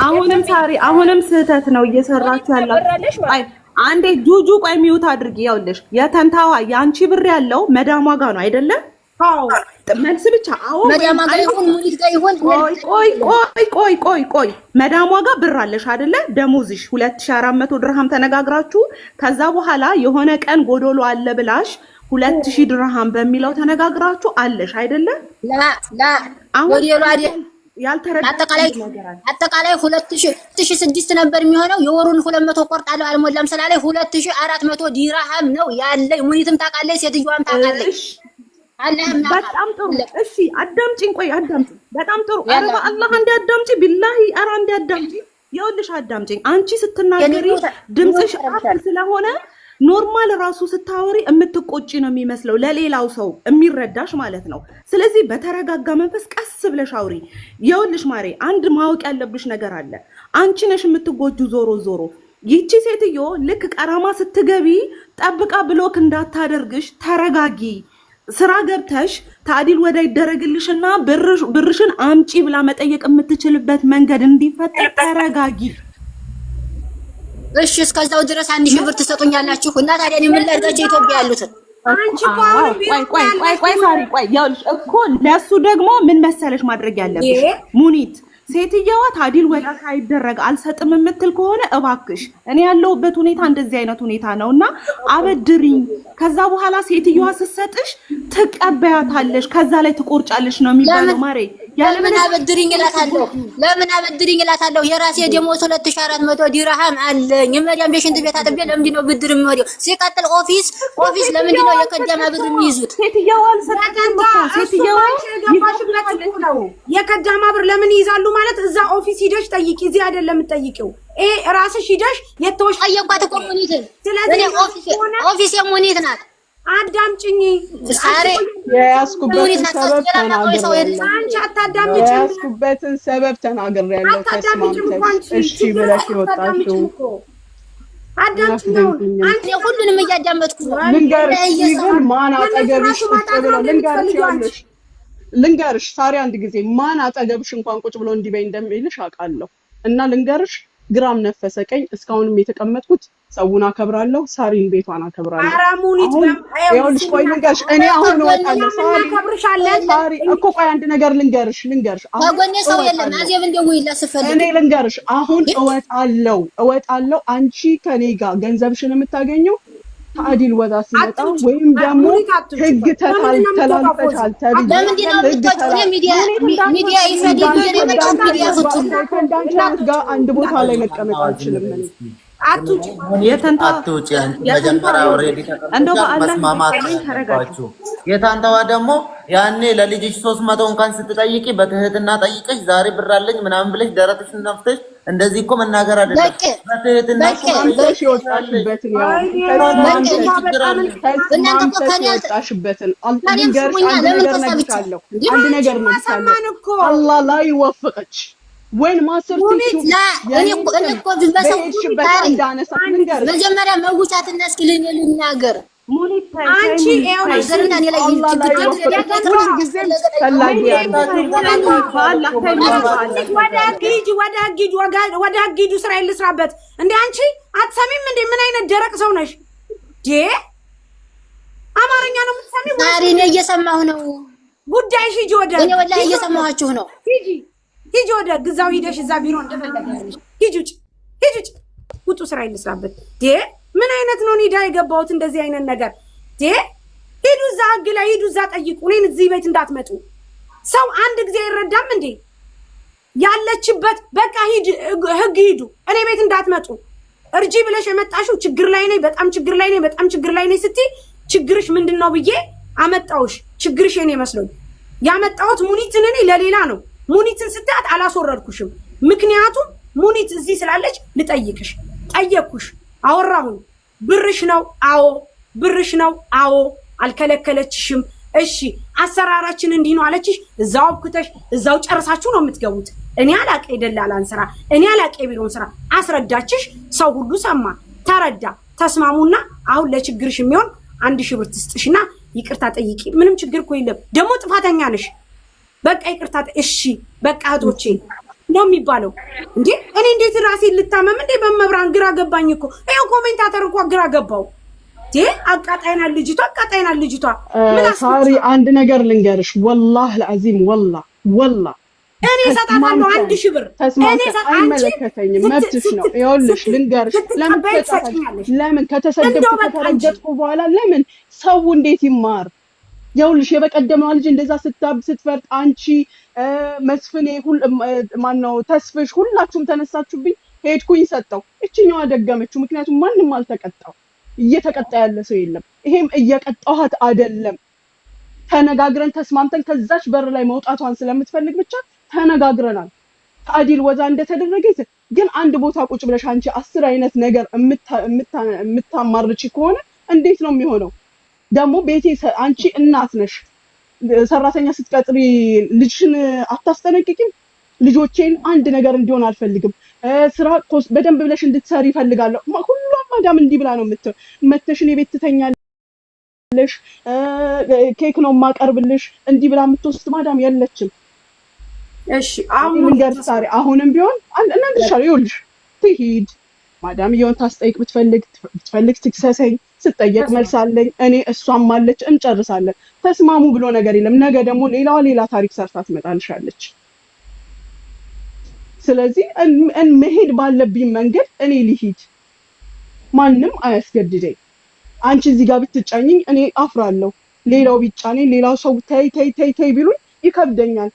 አሁንም ሳሪ አሁንም ስህተት ነው እየሰራችሁ ያላችሁ። አይ አንዴ ጁጁ ቆይ ሚውት አድርጊ። ያውልሽ የተንታዋ ያንቺ ብር ያለው መዳሟ ጋር ነው አይደለም? አዎ መልስ ብቻ። አዎ መዳሟ ጋር ይሁን ሙኒት ጋር ይሁን። ቆይ መዳሟ ጋር ብር አለሽ አይደለ? ደሞዝሽ 2400 ድርሃም ተነጋግራችሁ ከዛ በኋላ የሆነ ቀን ጎዶሎ አለ ብላሽ 2000 ድርሃም በሚለው ተነጋግራችሁ አለሽ አይደለ? ላ ጎዶሎ አይደል አጠቃላይ 2006 ነበር የሚሆነው። የወሩን 200 ቆርጣለሁ አልሞላም ስላለኝ 2400 ዲርሃም ነው ያለኝ። ሙኒትም ታውቃለች፣ ሴትዮዋም ታውቃለች። በጣም ጥሩ እሺ፣ አዳምጪኝ። ቆይ አዳምጪኝ። በጣም ጥሩ። ኧረ በአላህ እንዲያዳምጪ ቢላሂ፣ ኧረ እንዲያዳምጪ። ይኸውልሽ አዳምጪኝ። አንቺ ስትናገሪ ድምፅሽ አፍ ስለሆነ ኖርማል ራሱ ስታወሪ የምትቆጪ ነው የሚመስለው ለሌላው ሰው የሚረዳሽ ማለት ነው። ስለዚህ በተረጋጋ መንፈስ ቀስ ብለሽ አውሪ። ይኸውልሽ ማሬ አንድ ማወቅ ያለብሽ ነገር አለ። አንቺ ነሽ የምትጎጁ ዞሮ ዞሮ። ይቺ ሴትዮ ልክ ቀራማ ስትገቢ ጠብቃ ብሎክ እንዳታደርግሽ ተረጋጊ። ስራ ገብተሽ ታዲል ወደ ይደረግልሽና ብርሽን አምጪ ብላ መጠየቅ የምትችልበት መንገድ እንዲፈጠር ተረጋጊ። እሺ እስከዛው ድረስ 1000 ብር ትሰጡኛላችሁ እና ታዲያ እኔ ምን ላድርጋቸው? ኢትዮጵያ ያሉትን አንቺ ቆይ ሳሪ ቆይ ያውልሽ እኮ ለሱ ደግሞ ምን መሰለሽ ማድረግ ያለብሽ ሙኒት ሴትየዋ ታዲል ወዳ ሳይደረግ አልሰጥም የምትል ከሆነ እባክሽ እኔ ያለሁበት ሁኔታ እንደዚህ አይነት ሁኔታ ነውና አበድሪኝ። ከዛ በኋላ ሴትየዋ ስትሰጥሽ ትቀበያታለሽ፣ ከዛ ላይ ትቆርጫለሽ ነው የሚባለው ማሬ። ለምን አበድሪኝ እላታለሁ? የራሴ ደሞዝ 2400 ዲርሃም አለኝ። የመዲያም ቤሽንት ቤት አጥቤ ለምንድን ነው ብድር የምወደው? ሲቀጥል ኦፊስ ለምንድን ነው የከዳማ ብር የሚይዙት? ሴትየዋ አልሰጠችም። ሴትየዋ የከዳማ ብር ለምን ይይዛሉ ማለት እዛ ኦፊስ ሂደሽ ጠይቂ። እዚህ አይደለም የምትጠይቂው። ራስሽ ሂደሽ የተወሽ ጠየቋት እኮ ሙኒትን። ስለዚህ ኦፊስ የሙኒት ናት። አዳምጪኝ ሳሬ የያዝኩበትን ሰበብ ተናግሬያለሁ። አንቺ አታዳምጪኝ። የያዝኩበትን ሰበብ ተናግሬያለሁ። ተስማምተሽ እሺ ብለሽ የወጣሽው አዳምጪኝ። አንቺ ሁሉንም እያዳመጥኩ ነው። ልንገርሽ ግን ማን አጠገብሽ ቁጭ ብሎ ልንገርሽ ሳሪ አንድ ጊዜ ማን አጠገብሽ እንኳን ቁጭ ብሎ እንዲህ በይ እንደሚልሽ አውቃለሁ። እና ልንገርሽ ግራም ነፈሰ ቀኝ እስካሁንም የተቀመጥኩት ሰውን አከብራለሁ፣ ሳሪን ቤቷን አከብራለሁ። አራሙኒት ይኸውልሽ ቆይ ልንገርሽ እኔ አሁን እወጣለሁ። ሳሪ እኮ ቆይ አንድ ነገር ልንገርሽ ከጎኔ ሰው የለም። አዜብ እንደው ይላስፈልግ እኔ ልንገርሽ አሁን እወጣለሁ። አንቺ ከኔ ጋር ገንዘብሽን የምታገኘው ታዲል ወዳ ሲመጣ ወይም ደግሞ ህግ ተላልፈሻል ተብዬ ለምንድን ነው ብትወጪ ሚዲያ ይፈዲድ ሚዲያ ፍቱን ከዳንቻት ጋር አንድ ቦታ ላይ መቀመጥ አልችልም። አትውጪ አትውጪ መጀመሪያ ኦሬዲ ተረጋግጣችሁ የታንታዋ ደግሞ ያኔ ለልጅሽ 300 እንኳን ስትጠይቂ በትህትና ጠይቀሽ ዛሬ ብር አለኝ ምናምን ብለሽ ደረትሽን ነፍተሽ እንደዚህ እኮ መናገር አይደለም። በትህትና የወጣሽበትን አንድ ነገር አላህ ላይ ወፈቀች ወይን ማሰር መጀመሪያ መውቻትና እስኪ ልናገር አንቺ ወደ አጊጁ ስራ ይልስራበት እንዴ? አንቺ አትሰሚም እንዴ? ምን አይነት ደረቅ ሰው ነሽ? አማርኛ ነው የምትሰሚው? ዛሬ እኔ እየሰማሁ ነው። ጉዳይሽ ሂጂ ወደ እኔ ወላሂ እየሰማኋችሁ ነው። ሂጂ ወደ ግዛው ሂደሽ እዛ ቢሮ እንደፈለገሽ ሂጂ ውጭ ውጡ፣ ስራ ይልስራበት። ምን አይነት ነው ኒዳ የገባሁት እንደዚህ አይነት ነገር? ሂዱ እዛ ህግ ላይ ሂዱ፣ እዛ ጠይቁ። እኔን እዚህ ቤት እንዳትመጡ። ሰው አንድ ጊዜ አይረዳም እንዴ? ያለችበት በቃ ህግ ሂዱ፣ እኔ ቤት እንዳትመጡ። እርጂ ብለሽ የመጣሽው ችግር ላይ ነኝ፣ በጣም ችግር ላይ ነኝ ስትይ ችግርሽ ምንድነው ብዬ አመጣውሽ። ችግርሽ የኔ መስሎኝ ያመጣሁት ሙኒትን እኔ ለሌላ ነው። ሙኒትን ስታት አላስወረድኩሽም። ምክንያቱም ሙኒት እዚህ ስላለች ልጠይቅሽ ጠየቅኩሽ። አወራሁን። ብርሽ ነው? አዎ ብርሽ ነው። አዎ አልከለከለችሽም። እሺ አሰራራችን እንዲህ ነው አለችሽ። እዛው አብክተሽ እዛው ጨርሳችሁ ነው የምትገቡት። እኔ አላቀ የደላላን ስራ፣ እኔ አላቀ የቢሮን ስራ አስረዳችሽ። ሰው ሁሉ ሰማ፣ ተረዳ፣ ተስማሙና አሁን ለችግርሽ የሚሆን 1000 ብር ትስጥሽና ይቅርታ ጠይቂ። ምንም ችግር እኮ የለም። ደግሞ ጥፋተኛ ነሽ። በቃ ይቅርታ እሺ በቃ እህቶቼ ነው የሚባለው እንዴ? እኔ እንዴት ራሴን ልታመም እንዴ? በመብራን ግራ ገባኝ እኮ ይሄው ኮሜንታተር እንኳን ግራ ገባው። አቃጣይና ልጅቷ ምን ሳሪ አንድ ነገር ልንገርሽ ወላሂ العظيم ወላሂ እኔ ሰጣታለሁ 1000 ብር እኔ አይመለከተኝም መብትሽ ነው ይኸውልሽ ልንገርሽ ለምን ከተሰደብኩ ከተረገጥኩ በኋላ ለምን ሰው እንዴት ይማር ይኸውልሽ የበቀደመው ልጅ እንደዛ ስትፈርጥ አንቺ መስፍኔ ማነው ተስፍሽ ሁላችሁም ተነሳችሁብኝ ሄድኩኝ ሰጠው እቺኛዋ ደገመችው ምክንያቱም ማንንም አልተቀጣው እየተቀጣ ያለ ሰው የለም ይሄም እየቀጣኋት አይደለም ተነጋግረን ተስማምተን ከዛች በር ላይ መውጣቷን ስለምትፈልግ ብቻ ተነጋግረናል ታዲል ወዛ እንደተደረገ ግን አንድ ቦታ ቁጭ ብለሽ አንቺ 10 አይነት ነገር የምታማርጪ ከሆነ እንዴት ነው የሚሆነው ደግሞ ቤቴ አንቺ እናት ነሽ ሰራተኛ ስትቀጥሪ ልጅሽን አታስጠነቅቂም ልጆቼን አንድ ነገር እንዲሆን አልፈልግም ስራ በደንብ ብለሽ እንድትሰሪ ይፈልጋለሁ ሁሉም ማዳም እንዲህ ብላ ነው መተሽን የቤት ትተኛለሽ ኬክ ነው ማቀርብልሽ እንዲህ ብላ የምትወስድ ማዳም የለችም እሺ አሁን መንገር ሳሪ አሁንም ቢሆን እናንተሻለሁ ይኸውልሽ ትሂድ ማዳም ይሆን ታስጠይቅ ብትፈልግ ትክሰሰኝ ስትጠየቅ መልሳለኝ እኔ እሷም ማለች እንጨርሳለን ተስማሙ ብሎ ነገር የለም ነገ ደግሞ ሌላ ታሪክ ሰርታ ትመጣልሻለች ስለዚህ መሄድ ባለብኝ መንገድ እኔ ልሂድ ማንንም አያስገድደኝ አንቺ እዚህ ጋር ብትጫኝኝ እኔ አፍራለሁ ሌላው ቢጫኔ ሌላው ሰው ተይ ቢሉኝ ይከብደኛል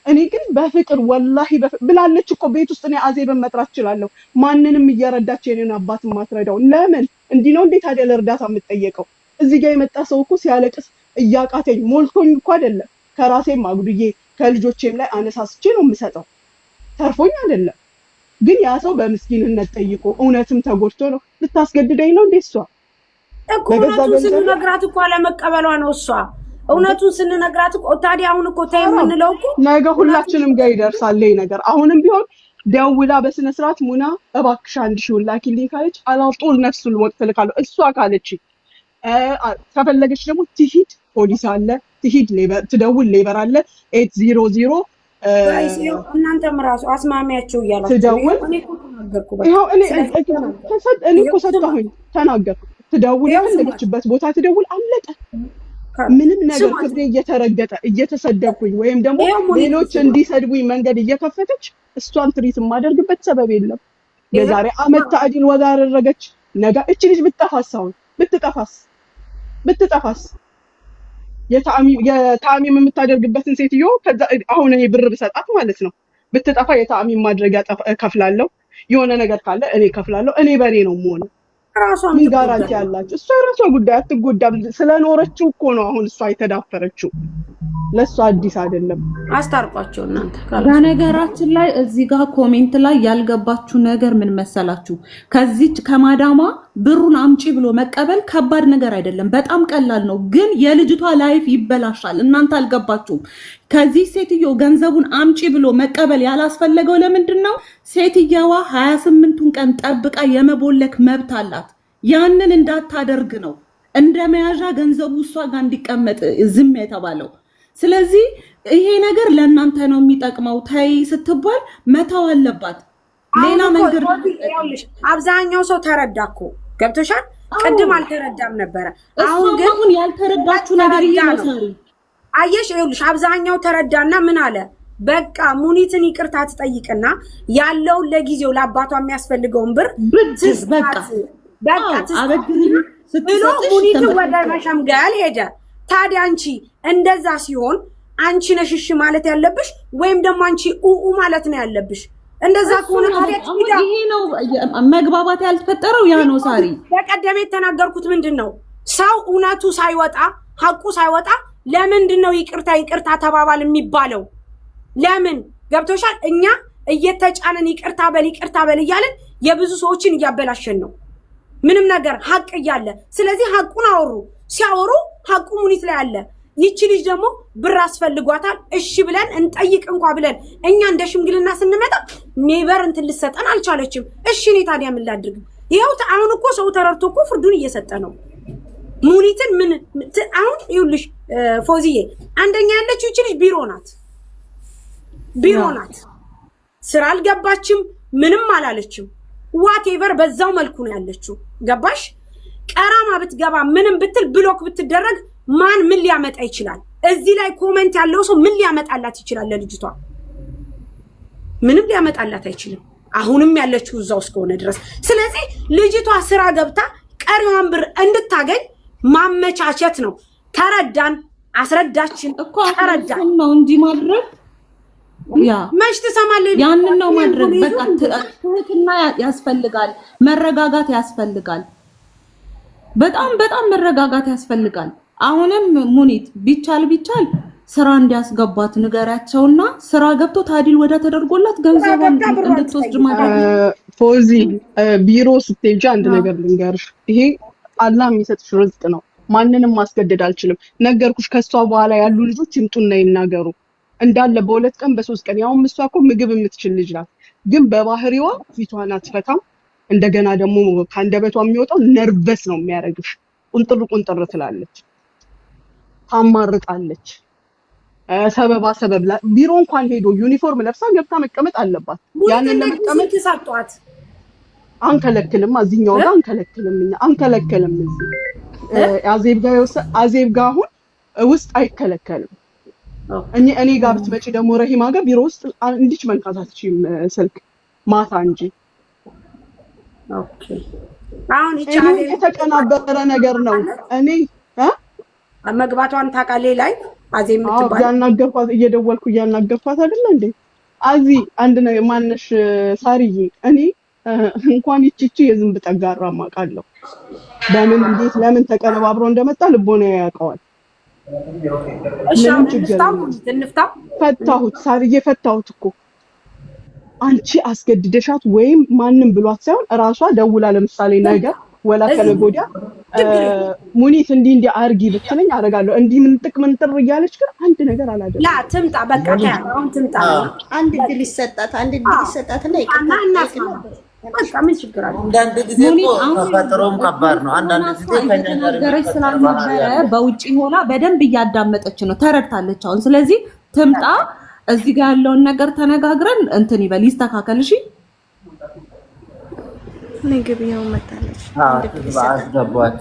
እኔ ግን በፍቅር ወላሂ ብላለች እኮ ቤት ውስጥ እኔ አዜብን መጥራት እችላለሁ ማንንም እየረዳች የኔን አባት ማትረዳው ለምን እንዲህ ነው እንዴት አይደለ እርዳታ የምትጠየቀው እዚህ ጋር የመጣ ሰው እኮ ሲያለቅስ እያቃተኝ ሞልቶኝ እኮ አይደለም ከራሴም አጉድዬ ከልጆቼም ላይ አነሳስቼ ነው የምሰጠው ተርፎኝ አይደለም ግን ያ ሰው በምስኪንነት ጠይቆ እውነትም ተጎድቶ ነው ልታስገድደኝ ነው እንዴ እሷ እኮ እውነቱን ስንነግራት እኮ አለመቀበሏ ነው እሷ እውነቱን ስንነግራት እኮ ታዲያ አሁን እኮ ታይ የምንለው እኮ ነገ ሁላችንም ጋር ይደርሳል ይሄ ነገር አሁንም ቢሆን ደውላ በስነ ስርዓት ሙና እባክሽ 1000 ላኪልኝ ካለች አላውጦል ነፍሱን ወጥ ልካለሁ እሷ ካለች ከፈለገች ደግሞ ትሂድ ፖሊስ አለ ትሂድ ሌበር ትደውል ሌበር አለ 800 እናንተም ራሱ አስማሚያቸው እያላችሁ ትደውል ይሄው እኔ እኮ ሰጣሁኝ ተናገርኩ ትደውል ያለችበት ቦታ ትደውል አለቀ ምንም ነገር ክብሬ እየተረገጠ እየተሰደብኩኝ ወይም ደግሞ ሌሎች እንዲሰድቡኝ መንገድ እየከፈተች እሷን ትሪት ማደርግበት ሰበብ የለም የዛሬ አመት ታዲል ወዛ አደረገች ነገ እቺ ልጅ ብትጠፋስ የታሚም የምታደርግበትን ሴትዮ አሁን እኔ ብር ብሰጣት ማለት ነው ብትጠፋ የታሚም ማድረጊያ ከፍላለሁ የሆነ ነገር ካለ እኔ ከፍላለሁ እኔ በኔ ነው የምሆነው ራሷን ጋራንቲ ያላችሁ እሷ ራሷ ጉዳይ አትጎዳም ስለኖረችው እኮ ነው አሁን እሷ የተዳፈረችው ለሷ አዲስ አይደለም አስታርቋቸው እናንተ በነገራችን ላይ እዚህ ጋር ኮሜንት ላይ ያልገባችሁ ነገር ምን መሰላችሁ ከዚህ ከማዳማ ብሩን አምጪ ብሎ መቀበል ከባድ ነገር አይደለም በጣም ቀላል ነው ግን የልጅቷ ላይፍ ይበላሻል እናንተ አልገባችሁም ከዚህ ሴትዮ ገንዘቡን አምጪ ብሎ መቀበል ያላስፈለገው ለምንድነው ሴትየዋ 28ቱን ቀን ጠብቃ የመቦለክ መብት አላት ያንን እንዳታደርግ ነው እንደ መያዣ ገንዘቡ እሷ ጋር እንዲቀመጥ ዝም የተባለው ስለዚህ ይሄ ነገር ለእናንተ ነው የሚጠቅመው ታይ ስትባል መታው አለባት ሌላ መንገድ ያውልሽ አብዛኛው ሰው ተረዳኮ ገብቶሻል ቅድም አልተረዳም ነበር አሁን ያልተረዳችሁ ነገር ይመስላል አየሽ ይኸውልሽ አብዛኛው ተረዳና ምን አለ በቃ ሙኒትን ይቅርታ ትጠይቅና ያለው ለጊዜው ለአባቷ የሚያስፈልገውን ብር በቃ አበድሪና ስትሰጥሽ ሙኒት ወደ መሸምገል ሄደ ታዲያ አንቺ እንደዛ ሲሆን አንቺ ነሽሽ ማለት ያለብሽ ወይም ደግሞ አንቺ ኡኡ ማለት ነው ያለብሽ እንደዛ ከሆነ ታዲያ ይሄ ነው መግባባት ያልተፈጠረው ያ ነው ሳሪ በቀደም የተናገርኩት ምንድነው ሰው እውነቱ ሳይወጣ ሐቁ ሳይወጣ ለምንድነው ይቅርታ ተባባል የሚባለው ለምን ገብቶሻል እኛ እየተጫነን ይቅርታ በል እያልን የብዙ ሰዎችን እያበላሸን ነው ምንም ነገር ሐቅ እያለ ስለዚህ ሐቁን አወሩ ሲያወሩ ሐቁ ሙኒት ላይ አለ ይቺ ልጅ ደግሞ ብር አስፈልጓታል እሺ ብለን እንጠይቅ እንኳን ብለን እኛ እንደ ሽምግልና ስንመጣ ኔቨር እንትን ልሰጠን አልቻለችም እሺ እኔ ታዲያ ምን ላድርግ ይሄው አሁን እኮ ሰው ተረርቶ እኮ ፍርዱን እየሰጠ ነው ሙኒትን ምን አሁን ይኸውልሽ ፎዚዬ አንደኛ ያለችው ይቺ ልጅ ቢሮ ናት ስራ አልገባችም፣ ምንም አላለችም። ዋቴቨር በዛው መልኩ ነው ያለችው። ገባሽ? ቀራማ ብትገባ ምንም ብትል ብሎክ ብትደረግ ማን ምን ሊያመጣ ይችላል? እዚህ ላይ ኮሜንት ያለው ሰው ምን ሊያመጣላት ይችላል? ለልጅቷ ምንም ሊያመጣላት አይችልም። አሁንም ያለችው እዛው እስከሆነ ድረስ። ስለዚህ ልጅቷ ስራ ገብታ ቀሪዋን ብር እንድታገኝ ማመቻቸት ነው። ተረዳን፣ አስረዳችን እኮ ተረዳን ነው እንጂ ማድረግ ያ መች ትሰማለህ? ያንን ነው ማድረግ። በቃ ትህትና ያስፈልጋል፣ መረጋጋት ያስፈልጋል። በጣም መረጋጋት ያስፈልጋል። አሁንም ሙኒት ቢቻል ስራ እንዲያስገባት ንገራቸውና ስራ ገብቶ ታዲል ወደ ተደርጎላት ገንዘቧን እንድትወስድ ማድረግ። ፎዚ ቢሮ ስትሄጂ አንድ ነገር ልንገርሽ፣ ይሄ አላህ የሚሰጥሽ ርዝቅ ነው። ማንንም ማስገደድ አልችልም። ነገርኩሽ። ከሷ በኋላ ያሉ ልጆች ይምጡና ይናገሩ እንዳለ በሁለት ቀን በሶስት ቀን። ያው እሷ እኮ ምግብ የምትችል ልጅ ናት፣ ግን በባህሪዋ ፊቷን አትፈታም። እንደገና ደግሞ ከአንደበቷ የሚወጣው ነርቨስ ነው የሚያደርግሽ። ቁንጥር ትላለች፣ ታማርጣለች። ሰበብ ቢሮ እንኳን ሄዶ ዩኒፎርም ለብሳ ገብታ መቀመጥ አለባት። ያንን ለመቀመጥ ተሳጧት አንከለክልም። እዚህኛው ጋር አንከለክልም፣ እኛ አንከለክልም። እዚህ አዜብ ጋር አሁን ውስጥ አይከለከልም። እኔ ጋር ብትመጪ ደግሞ ረሂማ ጋር ቢሮ ውስጥ እንዲች መንካት አትችይም፣ ስልክ ማታ እንጂ። ኦኬ አሁን ይቻላል። የተቀናበረ ነገር ነው። እኔ መግባቷን ታውቃለህ ላይ አዜብ የምትባል ያናገርኳት እየደወልኩ እያናገርኳት አይደለ እንዴ? አንድ ነው ማነሽ ሳርዬ፣ እኔ እንኳን ይቺ የዝንብ ጠጋራ ማቃለሁ። በምን እንዴት ለምን ተቀነባብሮ እንደመጣ ልቦና ያውቀዋል። ምንም ችግር ፈታሁት፣ ሳርዬ ፈታሁት እኮ አንቺ አስገድደሻት ወይም ማንም ብሏት ሳይሆን እራሷ ደውላ ለምሳሌ ነገር ወላ ከነገ ወዲያ ሙኒት እንዲህ አርጊ ብትለኝ አደርጋለሁ። እንዲህ ምን ጥር እያለች ግን አንድ ነገር አላደረገም። ላ ትምጣ፣ በቃ አሁን ትምጣ። አንድ ድል ይሰጣትና በቃ ምን ችግር አለ? አንዳንድ ጊዜ እኮ ተፈጥሮም ከባድ ነው። አንዳንድ ጊዜ ከነገረች ስላልነበረ በውጪ ሆና በደንብ እያዳመጠች ነው፣ ተረድታለች አሁን። ስለዚህ ትምጣ፣ እዚህ ጋር ያለውን ነገር ተነጋግረን እንትን ይበል፣ ይስተካከል። እሺ ምግብ ያው መጣለች አስገቧት።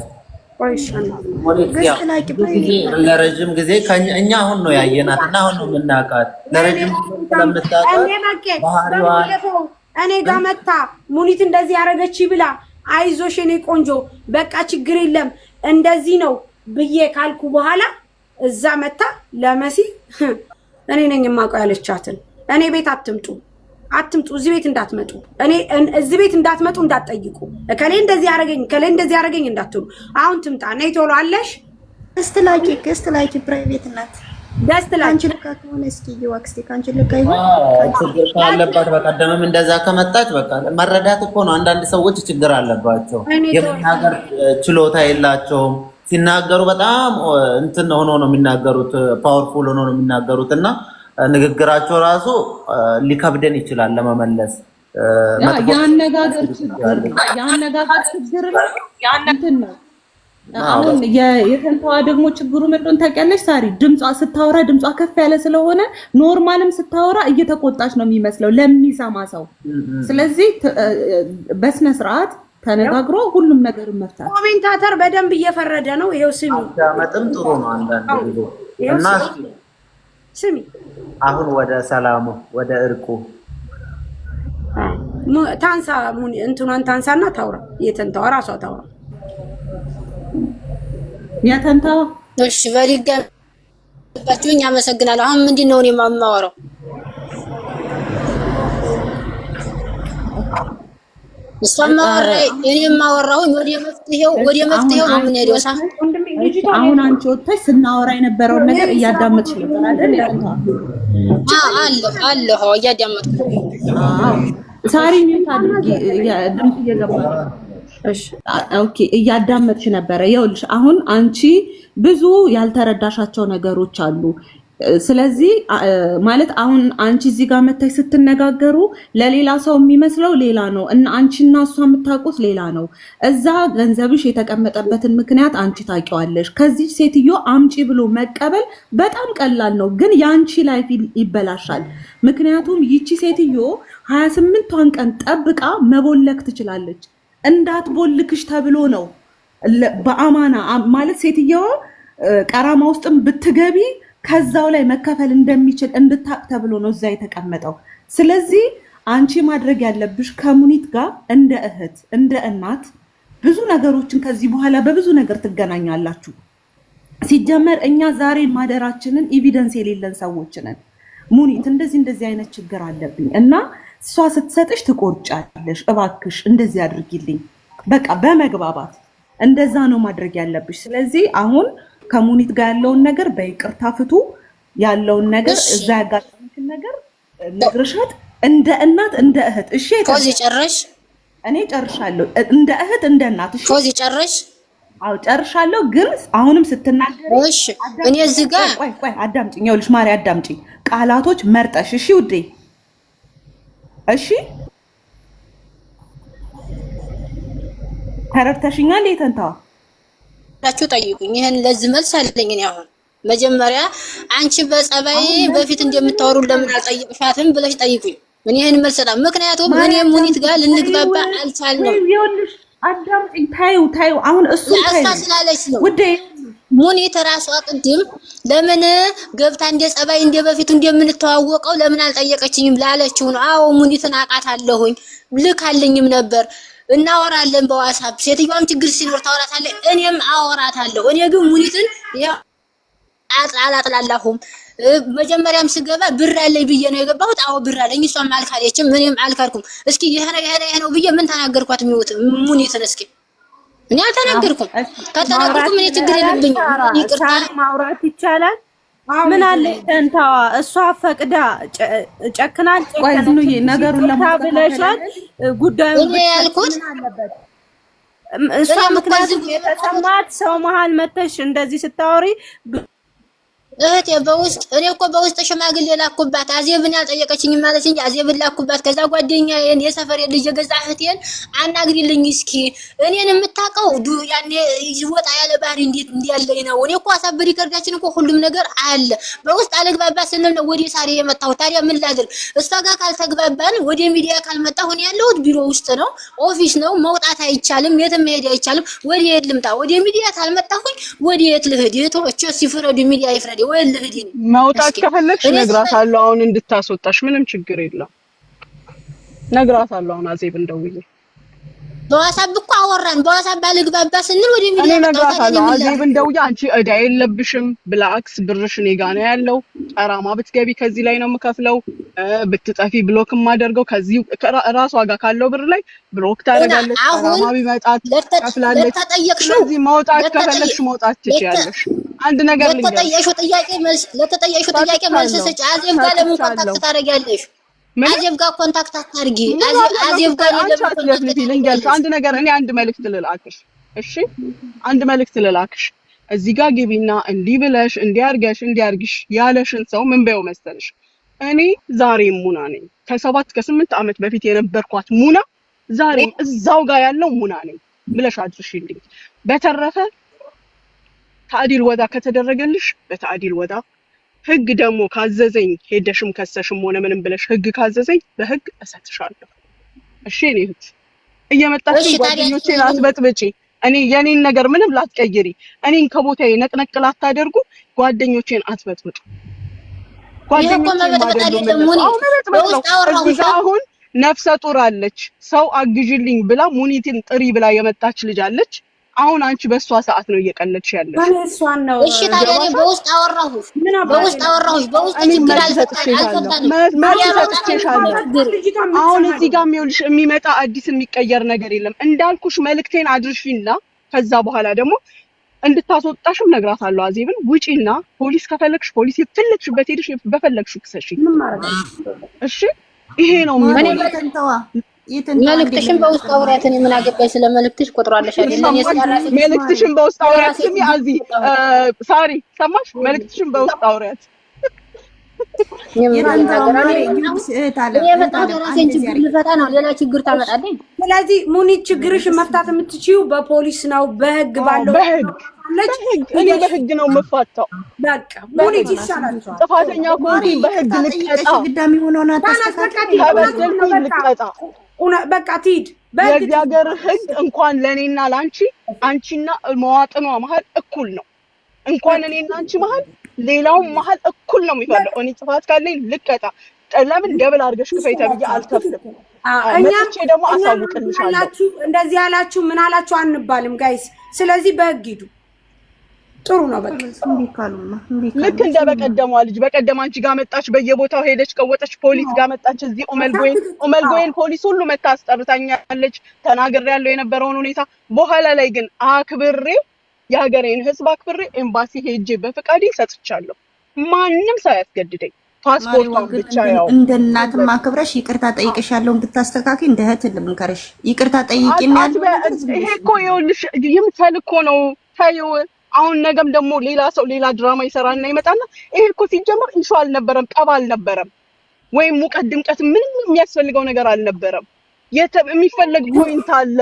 ለረጅም ጊዜ እኛ አሁን ነው ያየናት እና አሁን ነው የምናውቃት። ለረጅም ጊዜ ስለምታውቃት ባህሪዋን እኔ ጋር መታ ሙኒት እንደዚህ ያደረገች ብላ አይዞሽ እኔ ቆንጆ በቃ ችግር የለም እንደዚህ ነው ብዬ ካልኩ በኋላ እዛ መታ ለመሲ እኔ ነኝ የማውቀው ያለቻትን እኔ ቤት አትምጡ፣ እዚህ ቤት እንዳትመጡ፣ እዚህ ቤት እንዳትመጡ፣ እንዳትጠይቁ፣ ከሌ እንደዚህ ያደረገኝ እንዳትሉ። አሁን ትምጣ ነይ ቶሎ አለሽ። እስቲ ላኪ ፕራይቬት ናት። ደስት ላንቺ ልካ ከሆነ እስኪ ይዋክስቲ ካንቺ ልካ ይሆን ችግር ካለባት በቀደምም እንደዛ ከመጣች በቃ መረዳት እኮ ነው። አንዳንድ ሰዎች ችግር አለባቸው፣ የመናገር ችሎታ የላቸውም። ሲናገሩ በጣም እንትን ሆኖ ነው የሚናገሩት፣ ፓወርፉል ሆኖ ነው የሚናገሩት እና ንግግራቸው ራሱ ሊከብደን ይችላል ለመመለስ። ያነጋገር ችግር እንትን ነው። አሁን የተንተዋ ደግሞ ችግሩ ምንድን ታውቂያለሽ ሳሪ? ድምጿ ስታወራ ድምጿ ከፍ ያለ ስለሆነ ኖርማልም ስታወራ እየተቆጣች ነው የሚመስለው ለሚሰማ ሰው። ስለዚህ በስነ ስርዓት ተነጋግሮ ሁሉም ነገር መፍታት። ኮሜንታተር በደንብ እየፈረደ ነው። ይሄው ስሚ፣ አዳመጥም ጥሩ ነው አንዳንድ ጊዜ እና ስሚ፣ አሁን ወደ ሰላሙ ወደ እርቁ ታንሳ እንትኗን ታንሳና ታውራ። የተንተዋ ራሷ ታውራ። የተንተዋ እሺ በሊጋባችሁኝ አመሰግናለሁ። አሁን ምንድነው እኔ የማወራው? እኔ የማወራሁኝ ወደ መፍትሄው ነው የምንሄደው። አሁን አንቺ ወጥተሽ ስናወራ የነበረውን ነገር እያዳመጥሽ ነበር አይደል? አለሁ እያዳመጥኩ። ሳሪ ምን ታድርጊ? ድምጽ እየገባ እሺ ኦኬ፣ እያዳመጥሽ ነበረ። ይኸውልሽ አሁን አንቺ ብዙ ያልተረዳሻቸው ነገሮች አሉ። ስለዚህ ማለት አሁን አንቺ እዚህ ጋር መተሽ ስትነጋገሩ ለሌላ ሰው የሚመስለው ሌላ ነው እና አንቺና እሷ የምታውቁት ሌላ ነው። እዛ ገንዘብሽ የተቀመጠበትን ምክንያት አንቺ ታውቂዋለሽ። ከዚህ ሴትዮ አምጪ ብሎ መቀበል በጣም ቀላል ነው፣ ግን የአንቺ ላይፍ ይበላሻል። ምክንያቱም ይቺ ሴትዮ 28ቷን ቀን ጠብቃ መቦለክ ትችላለች። እንዳትቦልክሽ ተብሎ ነው በአማና ማለት ሴትየዋ ቀራማ ውስጥም ብትገቢ ከዛው ላይ መከፈል እንደሚችል እንድታቅ ተብሎ ነው እዛ የተቀመጠው። ስለዚህ አንቺ ማድረግ ያለብሽ ከሙኒት ጋር እንደ እህት እንደ እናት ብዙ ነገሮችን ከዚህ በኋላ በብዙ ነገር ትገናኛላችሁ። ሲጀመር እኛ ዛሬ ማደራችንን ኤቪደንስ የሌለን ሰዎች ነን። ሙኒት እንደዚህ አይነት ችግር አለብኝ እና እሷ ስትሰጥሽ ትቆርጫለሽ፣ እባክሽ እንደዚህ አድርጊልኝ፣ በቃ በመግባባት እንደዛ ነው ማድረግ ያለብሽ። ስለዚህ አሁን ከሙኒት ጋር ያለውን ነገር በይቅርታ ፍቱ። ያለውን ነገር እዛ ያጋጠመችን ነገር ነግርሻት እንደ እናት እንደ እህት። እሺ ኮዚ ጨርሽ። እኔ ጨርሻለሁ። እንደ እህት እንደ እናት። እሺ ኮዚ ጨርሽ። አዎ ጨርሻለሁ። ግን አሁንም ስትናገር እሺ እኔ እዚህ ጋር ቆይ አዳምጪኝ። ይኸውልሽ ማሪ አዳምጪኝ። ቃላቶች መርጠሽ እሺ ውዴ። እሺ ተረድተሽኛል? የተንታው ላችሁ ጠይቁኝ። ይሄን ለዚህ መልስ አለኝ። እኔ አሁን መጀመሪያ አንቺ በጸባይ በፊት እንደምታወሩ ለምን አልጠይቅሻትም ብለሽ ጠይቁኝ። ምን ይሄን መልስ ሰጣ። ምክንያቱም እኔ ሙኒት ጋር ልንግባባ አልቻልንም። ይኸውልሽ አዳምጪኝ። ታዩ አሁን እሱ ያስታስላለች ነው ውዴ። ሙኒት ራሷ ቅድም ለምን ገብታ እንደ ጸባይ እንደ በፊቱ እንደምንተዋወቀው ለምን አልጠየቀችኝም ላለችው ነው። አዎ ሙኒትን አውቃታለሁኝ፣ ልካለኝም ነበር፣ እናወራለን በዋትስአፕ። ሴትዮዋም ችግር ሲኖር ታወራታለች፣ እኔም አወራታለሁ። እኔ ግን ሙኒትን አላጥላላሁም። መጀመሪያም ስገባ ብር አለኝ ብዬ ነው የገባሁት። አዎ ብር አለኝ፣ እሷም አልካለችም፣ እኔም አልካልኩም። እስኪ ይሄ ነው ብዬ ምን ተናገርኳት? ሙኒትን እስኪ እኔ አልተናገርኩም። ከተናገርኩም እኔ ችግር የለብኝም። ይቅርታ ማውራት ይቻላል። ምን አለ ተንታዋ እሷ ፈቅዳ ጨክናል። ነገሩን ለማብለሻል ጉዳዩ እኔ ያልኩት እሷ ምክንያቱም የተሰማት ሰው መሀል መተሽ እንደዚህ ስታወሪ እህቴ በውስጥ እኔ እኮ በውስጥ ሽማግሌ ላኩባት። አዜብን ያልጠየቀችኝ ማለት እንጂ አዜብን ላኩባት። ከዛ ጓደኛዬን የሰፈር ልጅ የገዛ እህቴን አናግሪልኝ እስኪ እኔን የምታውቀው ያኔ ወጣ ያለ ባህሪ እንዴት እንዲያለኝ ነው። እኔ እኮ አሳብሪ ከርጋችን እኮ ሁሉም ነገር አለ። በውስጥ አለግባባ ስንል ነው ወደ ሳሪ የመጣው። ታዲያ ምን ላድርግ? እሷ ጋር ካልተግባባን ወደ ሚዲያ ካልመጣሁ እኔ ያለሁት ቢሮ ውስጥ ነው፣ ኦፊስ ነው። መውጣት አይቻልም፣ የትም መሄድ አይቻልም። ወደ የት ልምጣ? ወደ ሚዲያ ካልመጣሁኝ ወደ የት ልሂድ? እህቶቼ ሲፍረዱ ሚዲያ ይፍረድ። መውጣት ከፈለግሽ እነግራታለሁ። አሁን እንድታስወጣሽ ምንም ችግር የለም። እነግራታለሁ። አሁን አዜብን ደውዬ በዋትስአፕ እኮ አወራን። በዋትስአፕ ባልግባባ ስንል ወደ ሚዲያ እነግራታለሁ። አዜብን ደውዬ አንቺ እዳ የለብሽም ብላክስ ብርሽ እኔ ጋር ነው ያለው። ቀራማ ብትገቢ ከዚህ ላይ ነው የምከፍለው። ብትጠፊ ብሎክ የማደርገው ከዚህ ራሷ ጋር ካለው ብር ላይ ብሎክ ታደርጋለች። ቀራማ ቢመጣት ከፍላለች። ስለዚህ መውጣት ከፈለግሽ መውጣት ትችያለሽ። አንድ ነገር ለተጠየቅሽው ጥያቄ መልስ ስጭ። አዜብ ጋር ለምን ኮንታክት ታደርጊያለሽ? አዜብ ጋር ኮንታክት አታርጊ። አዜብ ጋር ልንገርሽ አንድ ነገር። እኔ አንድ መልእክት ልላክሽ። እሺ አንድ መልእክት ልላክሽ። እዚህ ጋር ግቢና እንዲህ ብለሽ እንዲያርግሽ ያለሽን ሰው ምን በይው መሰለሽ? እኔ ዛሬ ሙና ነኝ። ከ7 ከ8 ዓመት በፊት የነበርኳት ሙና ዛሬ እዛው ጋር ያለው ሙና ነኝ ብለሽ አድርሽልኝ። በተረፈ ታዲል ወዳ ከተደረገልሽ በታዲል ወዳ ህግ ደግሞ ካዘዘኝ ሄደሽም ከሰሽም ሆነ ምንም ብለሽ ህግ ካዘዘኝ በህግ እሰጥሻለሁ። እሺ እኔ እህት እየመጣሽ ጓደኞቼን አትበጥብጪ። እኔ የኔን ነገር ምንም ላትቀይሪ፣ እኔን ከቦታዬ ነቅነቅ ላታደርጉ ጓደኞቼን አትበጥብጡ። አሁን ነፍሰ ጡር አለች፣ ሰው አግዥልኝ ብላ ሙኒትን ጥሪ ብላ የመጣች ልጅ አለች። አሁን አንቺ በሷ ሰዓት ነው እየቀለድሽ ያለሽ። እሺ ታዲያ እኔ በውስጥ አወራሁሽ በውስጥ ችግር አልፈታንም። አሁን እዚህ ጋር የሚውልሽ የሚመጣ አዲስ የሚቀየር ነገር የለም። እንዳልኩሽ መልእክቴን አድርሽና ከዛ በኋላ ደግሞ እንድታስወጣሽም ነግራታለሁ። አዜብን ውጪና ፖሊስ ከፈለግሽ ፖሊስ የፈለግሽበት ሄድሽ በፈለግሽው ክሰሺ። እሺ ይሄ ነው የሚሆነው። መልእክትሽን በውስጥ አውሪያት። እኔ ምን አገባኝ ስለ መልእክትሽ? ቆጥሯለሽ አይደል? እኔ ስላራሴ መልእክትሽን በውስጥ አውሪያት። ስሚ አዚ ሳሪ ሰማሽ? መልእክትሽን በውስጥ አውሪያት። ስለዚህ ሙኒት ችግርሽን መፍታት የምትችይው በፖሊስ ነው፣ በህግ ባለው እኔ በህግ ነው የምፋታው። በቃ ሙኒት ይሻላል። ጥፋተኛ ከሆንኩኝ በህግ ልቀጣ፣ ግዳሚ ሆኖና ከበደልኩኝ ልቀጣ። በቃ ትሂድ። የዚህ ሀገር ህግ እንኳን ለእኔና ለአንቺ አንቺና መዋጥኗ መሀል እኩል ነው። እንኳን እኔና አንቺ መሀል ሌላውም መሀል እኩል ነው የሚፈርደው። እኔ ጥፋት ካለኝ ልቀጣ። ለምን ደብል አድርገሽ ክፈይ ተብዬ አልከፍልም። መጥቼ ደግሞ አሳውቅልሻለሁ። እንደዚህ ያላችሁ ምን አላችሁ አንባልም ጋይስ። ስለዚህ በህግ ሂዱ። ጥሩ ነው። በቃ ልክ እንደ በቀደሟ ልጅ በቀደም አንቺ ጋር መጣች፣ በየቦታው ሄደች፣ ቀወጠች፣ ፖሊስ ጋር መጣች። እዚህ ኦመልጎይን ፖሊስ ሁሉ መታ አስጠርታኛለች። ተናግሬያለሁ የነበረውን ሁኔታ። በኋላ ላይ ግን አክብሬ የሀገሬን ህዝብ አክብሬ ኤምባሲ ሄጄ በፈቃዴ ሰጥቻለሁ። ማንም ሳያስገድደኝ ፓስፖርቷን ብቻ ያው እንደ እናትም አክብረሽ ይቅርታ ጠይቅሻለሁ እንድታስተካክይ እንደ እህት ልምከርሽ። ይቅርታ ጠይቂና ይሄ እኮ ይኸውልሽ ይምሰል እኮ ነው። ታየው አሁን ነገም ደግሞ ሌላ ሰው ሌላ ድራማ ይሰራልና ይመጣና ይሄ እኮ ሲጀመር ኢሹ አልነበረም፣ ጠብ አልነበረም፣ ወይም ሙቀት ድምቀት ምንም የሚያስፈልገው ነገር አልነበረም። የሚፈለግ ፖይንት አለ፣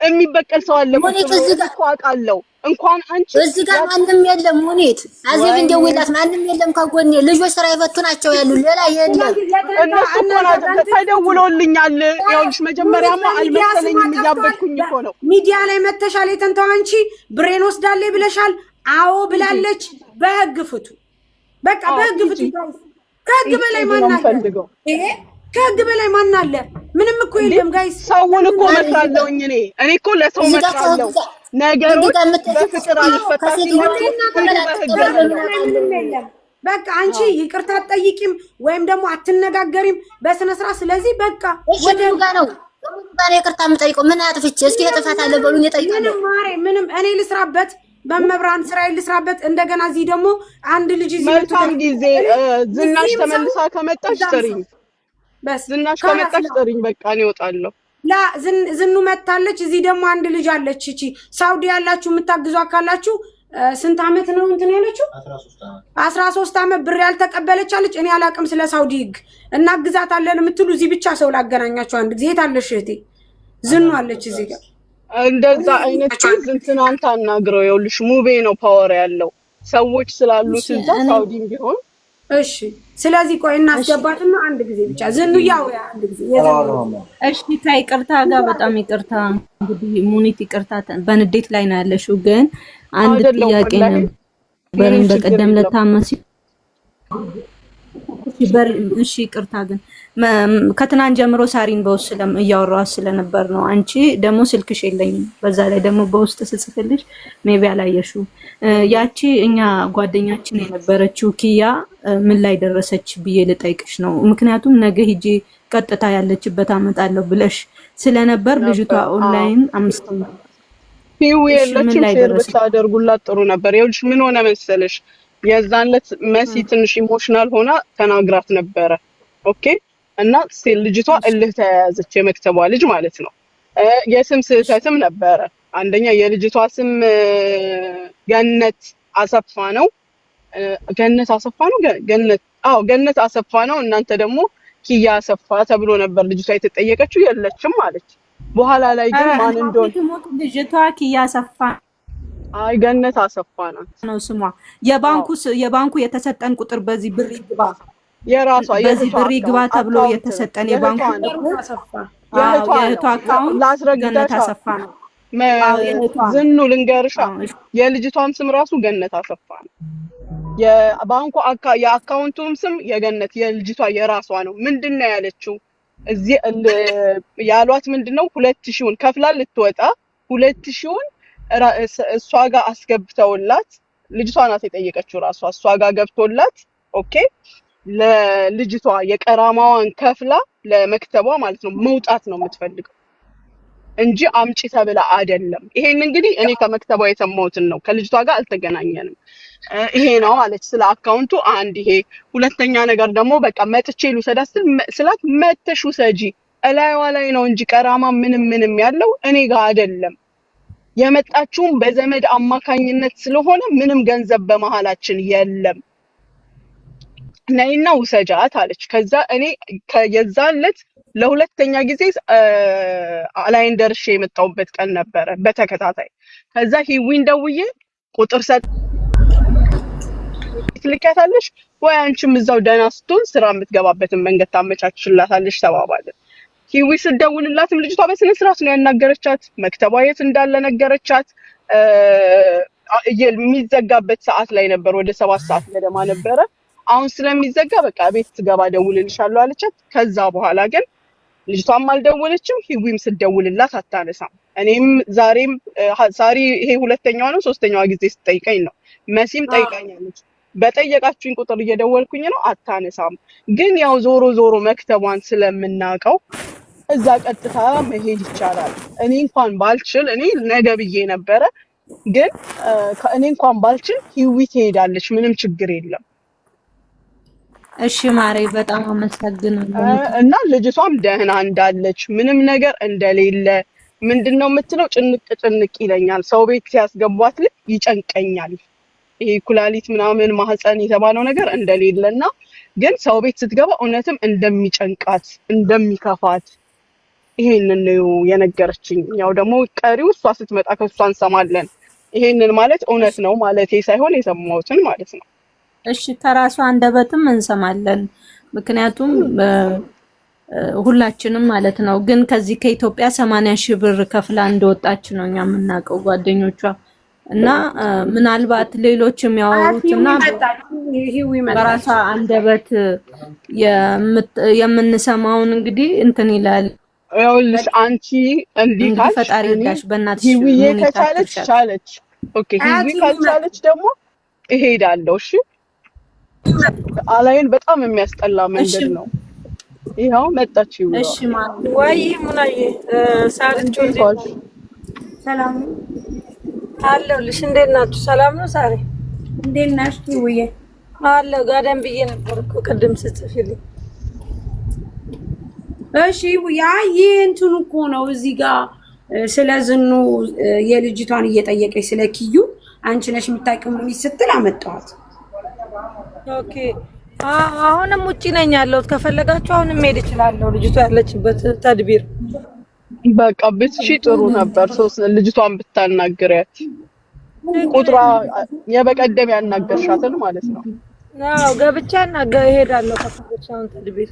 የሚበቀል ሰው አለ። ሙኒት እዚህ ጋር አውቃለሁ። እንኳን አንቺ እዚህ ጋር ማንም የለም። ሙኒት አዜብ እንደውላት ማንም የለም ከጎኔ። ልጆች ስራ ይፈቱ ናቸው ያሉ፣ ሌላ የለም። እነሱ እኮ ናቸው ተደውሎልኛል። ይኸውልሽ መጀመሪያማ አልመሰለኝም፣ እያበድኩኝ እኮ ነው። ሚዲያ ላይ መተሻል። የተንተው አንቺ ብሬን ወስዳለች ብለሻል። አዎ ብላለች። በህግ ፍቱ፣ በቃ በህግ ፍቱ። ከህግ በላይ ማን አለ? ከህግ በላይ ማን አለ? ምንም እኮ የለም ጋይስ። ሰውን እኮ መታለውኝ እኔ እኮ ለሰው መታለው። ነገሮች በፍቅር አልፈታችም። በቃ አንቺ ይቅርታ አትጠይቂም ወይም ደግሞ አትነጋገሪም በስነ ስርዓት። ስለዚህ በቃ ወደ ጋር ነው ይቅርታ የምጠይቀው። ምን አጥፍቼ እስኪ ጥፋት አለ በሉኝ እጠይቃለሁ። ምንም እኔ ልስራበት በመብራን ስራዬ ልስራበት። እንደገና እዚህ ደግሞ አንድ ልጅ እዚህ መልካም ጊዜ ዝናሽ ተመልሳ ከመጣች ጥሪኝ። በስ ዝናሽ ከመጣች ጥሪኝ። በቃ እኔ እወጣለሁ። ላ ዝኑ መታለች። እዚህ ደግሞ አንድ ልጅ አለች። እቺ ሳውዲ ያላችሁ የምታግዙ አካላችሁ ስንት አመት ነው እንትን ያለችው? 13 አመት ብር ያልተቀበለች አለች። እኔ አላቅም ስለ ሳውዲ ህግ። እናግዛታለን የምትሉ እዚህ ብቻ ሰው ላገናኛችሁ። አንድ ጊዜ የታለሽ እህቴ? ዝኑ አለች እዚህ ጋር። እንደዛ አይነት ኬዝ እንትን አንተ አናግረው። ይኸውልሽ ሙቤ ነው ፓወር ያለው ሰዎች ስላሉት እዛ ሳውዲም ቢሆን እሺ። ስለዚህ ቆይ እናስገባትና አንድ ጊዜ ብቻ ዝኑ ያው አንድ ጊዜ እሺ። ከይቅርታ ጋር በጣም ይቅርታ። እንግዲህ ሙኒት ይቅርታ በንዴት ላይ ነው ያለሽው፣ ግን አንድ ጥያቄ ነው በረን በቀደም ለታመሲ እሺ ይቅርታ። ግን ከትናንት ጀምሮ ሳሪን በውስጥ እያወራኋት ስለነበር ነው። አንቺ ደግሞ ስልክሽ የለኝም። በዛ ላይ ደግሞ በውስጥ ስጽፍልሽ ሜቢ አላየሽው። ያቺ እኛ ጓደኛችን የነበረችው ኪያ ምን ላይ ደረሰች ብዬ ልጠይቅሽ ነው። ምክንያቱም ነገ ሂጂ ቀጥታ ያለችበት አመጣለሁ ብለሽ ስለነበር ልጅቷ ኦንላይን 5 ፊው የለችም። ሼር ብታደርጉላት ጥሩ ነበር። ይኸውልሽ ምን ሆነ መሰለሽ የዛን ዕለት መሲ ትንሽ ኢሞሽናል ሆና ተናግራት ነበረ። ኦኬ። እና ልጅቷ እልህ ተያያዘች፣ የመክተቧ ልጅ ማለት ነው። የስም ስህተትም ነበረ። አንደኛ የልጅቷ ስም ገነት አሰፋ ነው። ገነት አሰፋ ነው። ገነት አሰፋ ነው። እናንተ ደግሞ ኪያ አሰፋ ተብሎ ነበር ልጅቷ የተጠየቀችው። የለችም አለች። በኋላ ላይ ግን ማን እንደሆነ ልጅቷ ኪያ አሰፋ አይ ገነት አሰፋ ናት ነው ስሟ። የባንኩ የተሰጠን ቁጥር በዚህ ብር ይግባ የራሷ በዚህ ብር ይግባ ተብሎ የተሰጠን የባንኩ አሰፋ የእህቷ አካውንት ገነት አሰፋ ነው። ዝኑ ልንገርሻ የልጅቷም ስም ራሱ ገነት አሰፋ ነው። የባንኩ የአካውንቱም ስም የገነት የልጅቷ የራሷ ነው። ምንድነው ያለችው እዚህ ያሏት ምንድነው 2000ውን ከፍላ ልትወጣ 2000ውን እሷ ጋር አስገብተውላት ልጅቷ ናት የጠየቀችው ራሷ እሷ ጋር ገብቶላት ኦኬ ለልጅቷ የቀራማዋን ከፍላ ለመክተቧ ማለት ነው መውጣት ነው የምትፈልገው እንጂ አምጪ ተብላ አይደለም። ይሄን እንግዲህ እኔ ከመክተቧ የሰማሁትን ነው፣ ከልጅቷ ጋር አልተገናኘንም። ይሄ ነው አለች ስለ አካውንቱ። አንድ ይሄ ሁለተኛ ነገር ደግሞ በቃ መጥቼ ልውሰዳት ስላት መተሽ ውሰጂ እላይዋ ላይ ነው እንጂ ቀራማ ምንም ያለው እኔ ጋር አይደለም። የመጣችውም በዘመድ አማካኝነት ስለሆነ ምንም ገንዘብ በመሃላችን የለም ነይና ውሰጃት አለች። ከዛ እኔ የዛለት ለሁለተኛ ጊዜ አላይን ደርሼ የመጣሁበት ቀን ነበረ በተከታታይ። ከዛ ሂዊን ደውዬ ቁጥር ትልኪያታለሽ ወይ አንቺም እዛው ደህና ስትሆን ስራ የምትገባበትን መንገድ ታመቻችላታለሽ ተባባልን። ሂዊ ስደውልላትም ልጅቷ በስነ ስርዓት ነው ያናገረቻት። መክተቧ የት እንዳለ ነገረቻት። የሚዘጋበት ሰዓት ላይ ነበር፣ ወደ 7 ሰዓት ገደማ ነበረ። አሁን ስለሚዘጋ በቃ ቤት ስገባ ደውልልሻለሁ አለቻት። ከዛ በኋላ ግን ልጅቷም አልደወለችም፣ ሂዊም ስደውልላት አታነሳም። እኔም ዛሬም ሳሪ ይሄ ሁለተኛዋ ነው ሶስተኛዋ ጊዜ ስትጠይቀኝ ነው። መሲም ጠይቃኛለች። በጠየቃችሁኝ ቁጥር እየደወልኩኝ ነው አታነሳም። ግን ያው ዞሮ ዞሮ መክተቧን ስለምናውቀው እዛ ቀጥታ መሄድ ይቻላል። እኔ እንኳን ባልችል እኔ ነገ ብዬ ነበረ፣ ግን እኔ እንኳን ባልችል ሂዊ ትሄዳለች፣ ምንም ችግር የለም። እሺ ማሬ በጣም አመሰግናለሁ። እና ልጅቷም ደህና እንዳለች ምንም ነገር እንደሌለ ምንድነው የምትለው? ጭንቅ ይለኛል፣ ሰው ቤት ሲያስገቧት ልክ ይጨንቀኛል። ይሄ ኩላሊት ምናምን ማህፀን የተባለው ነገር እንደሌለና ግን ሰው ቤት ስትገባ እውነትም እንደሚጨንቃት እንደሚከፋት ይሄንን ነው የነገረችኝ። ያው ደግሞ ቀሪው እሷ ስትመጣ ከሷ እንሰማለን። ይሄንን ማለት እውነት ነው ማለቴ ሳይሆን የሰማሁትን ማለት ነው። እሺ ከራሷ አንደበትም እንሰማለን፣ ምክንያቱም ሁላችንም ማለት ነው። ግን ከዚህ ከኢትዮጵያ 80,000 ብር ከፍላ እንደወጣች ነው እኛ የምናውቀው ጓደኞቿ። እና ምናልባት ሌሎች የሚያወሩትና በራሷ አንደበት የምንሰማውን እንግዲህ እንትን ይላል። ይኸውልሽ አንቺ እንዲህ ካልሽ ፈጣሪ ይርዳሽ በእናትሽ። ሂዊ ከቻለች ቻለች፣ ኦኬ። ሂዊ ካልቻለች ደግሞ እሄዳለሁ። እሺ አላይን በጣም የሚያስጠላ መንገድ ነው። ይኸው መጣች ሂዊ። እሺ ማለት ወይ ሙናዬ ሳርቾ ሰላም አለሁልሽ። እንዴት ናችሁ? ሰላም ነው ሳሪ? እንዴት ነሽ ሂዊዬ? አለሁ። ጋደም ብዬ ነበር እኮ ቅድም ስትጽፊልኝ። እሺ ያ እንትኑ እኮ ነው እዚህ ጋር ስለ ዝኑ የልጅቷን እየጠየቀች ስለ ኪዩ አንቺ ነሽ የምታውቂው ምን ስትል አመጣኋት። ኦኬ አሁንም ውጪ ነኝ ያለሁት። ከፈለጋችሁ አሁንም መሄድ እችላለሁ። ልጅቷ ያለችበት ተድቢር በቃ ብትሺ ጥሩ ነበር። ልጅቷን ብታናግሪያት ቁጥሯ የበቀደም ያናገርሻትን ማለት ነው። አዎ ገብቻ እሄዳለሁ። ከፈለግሽ አሁን ተድቢር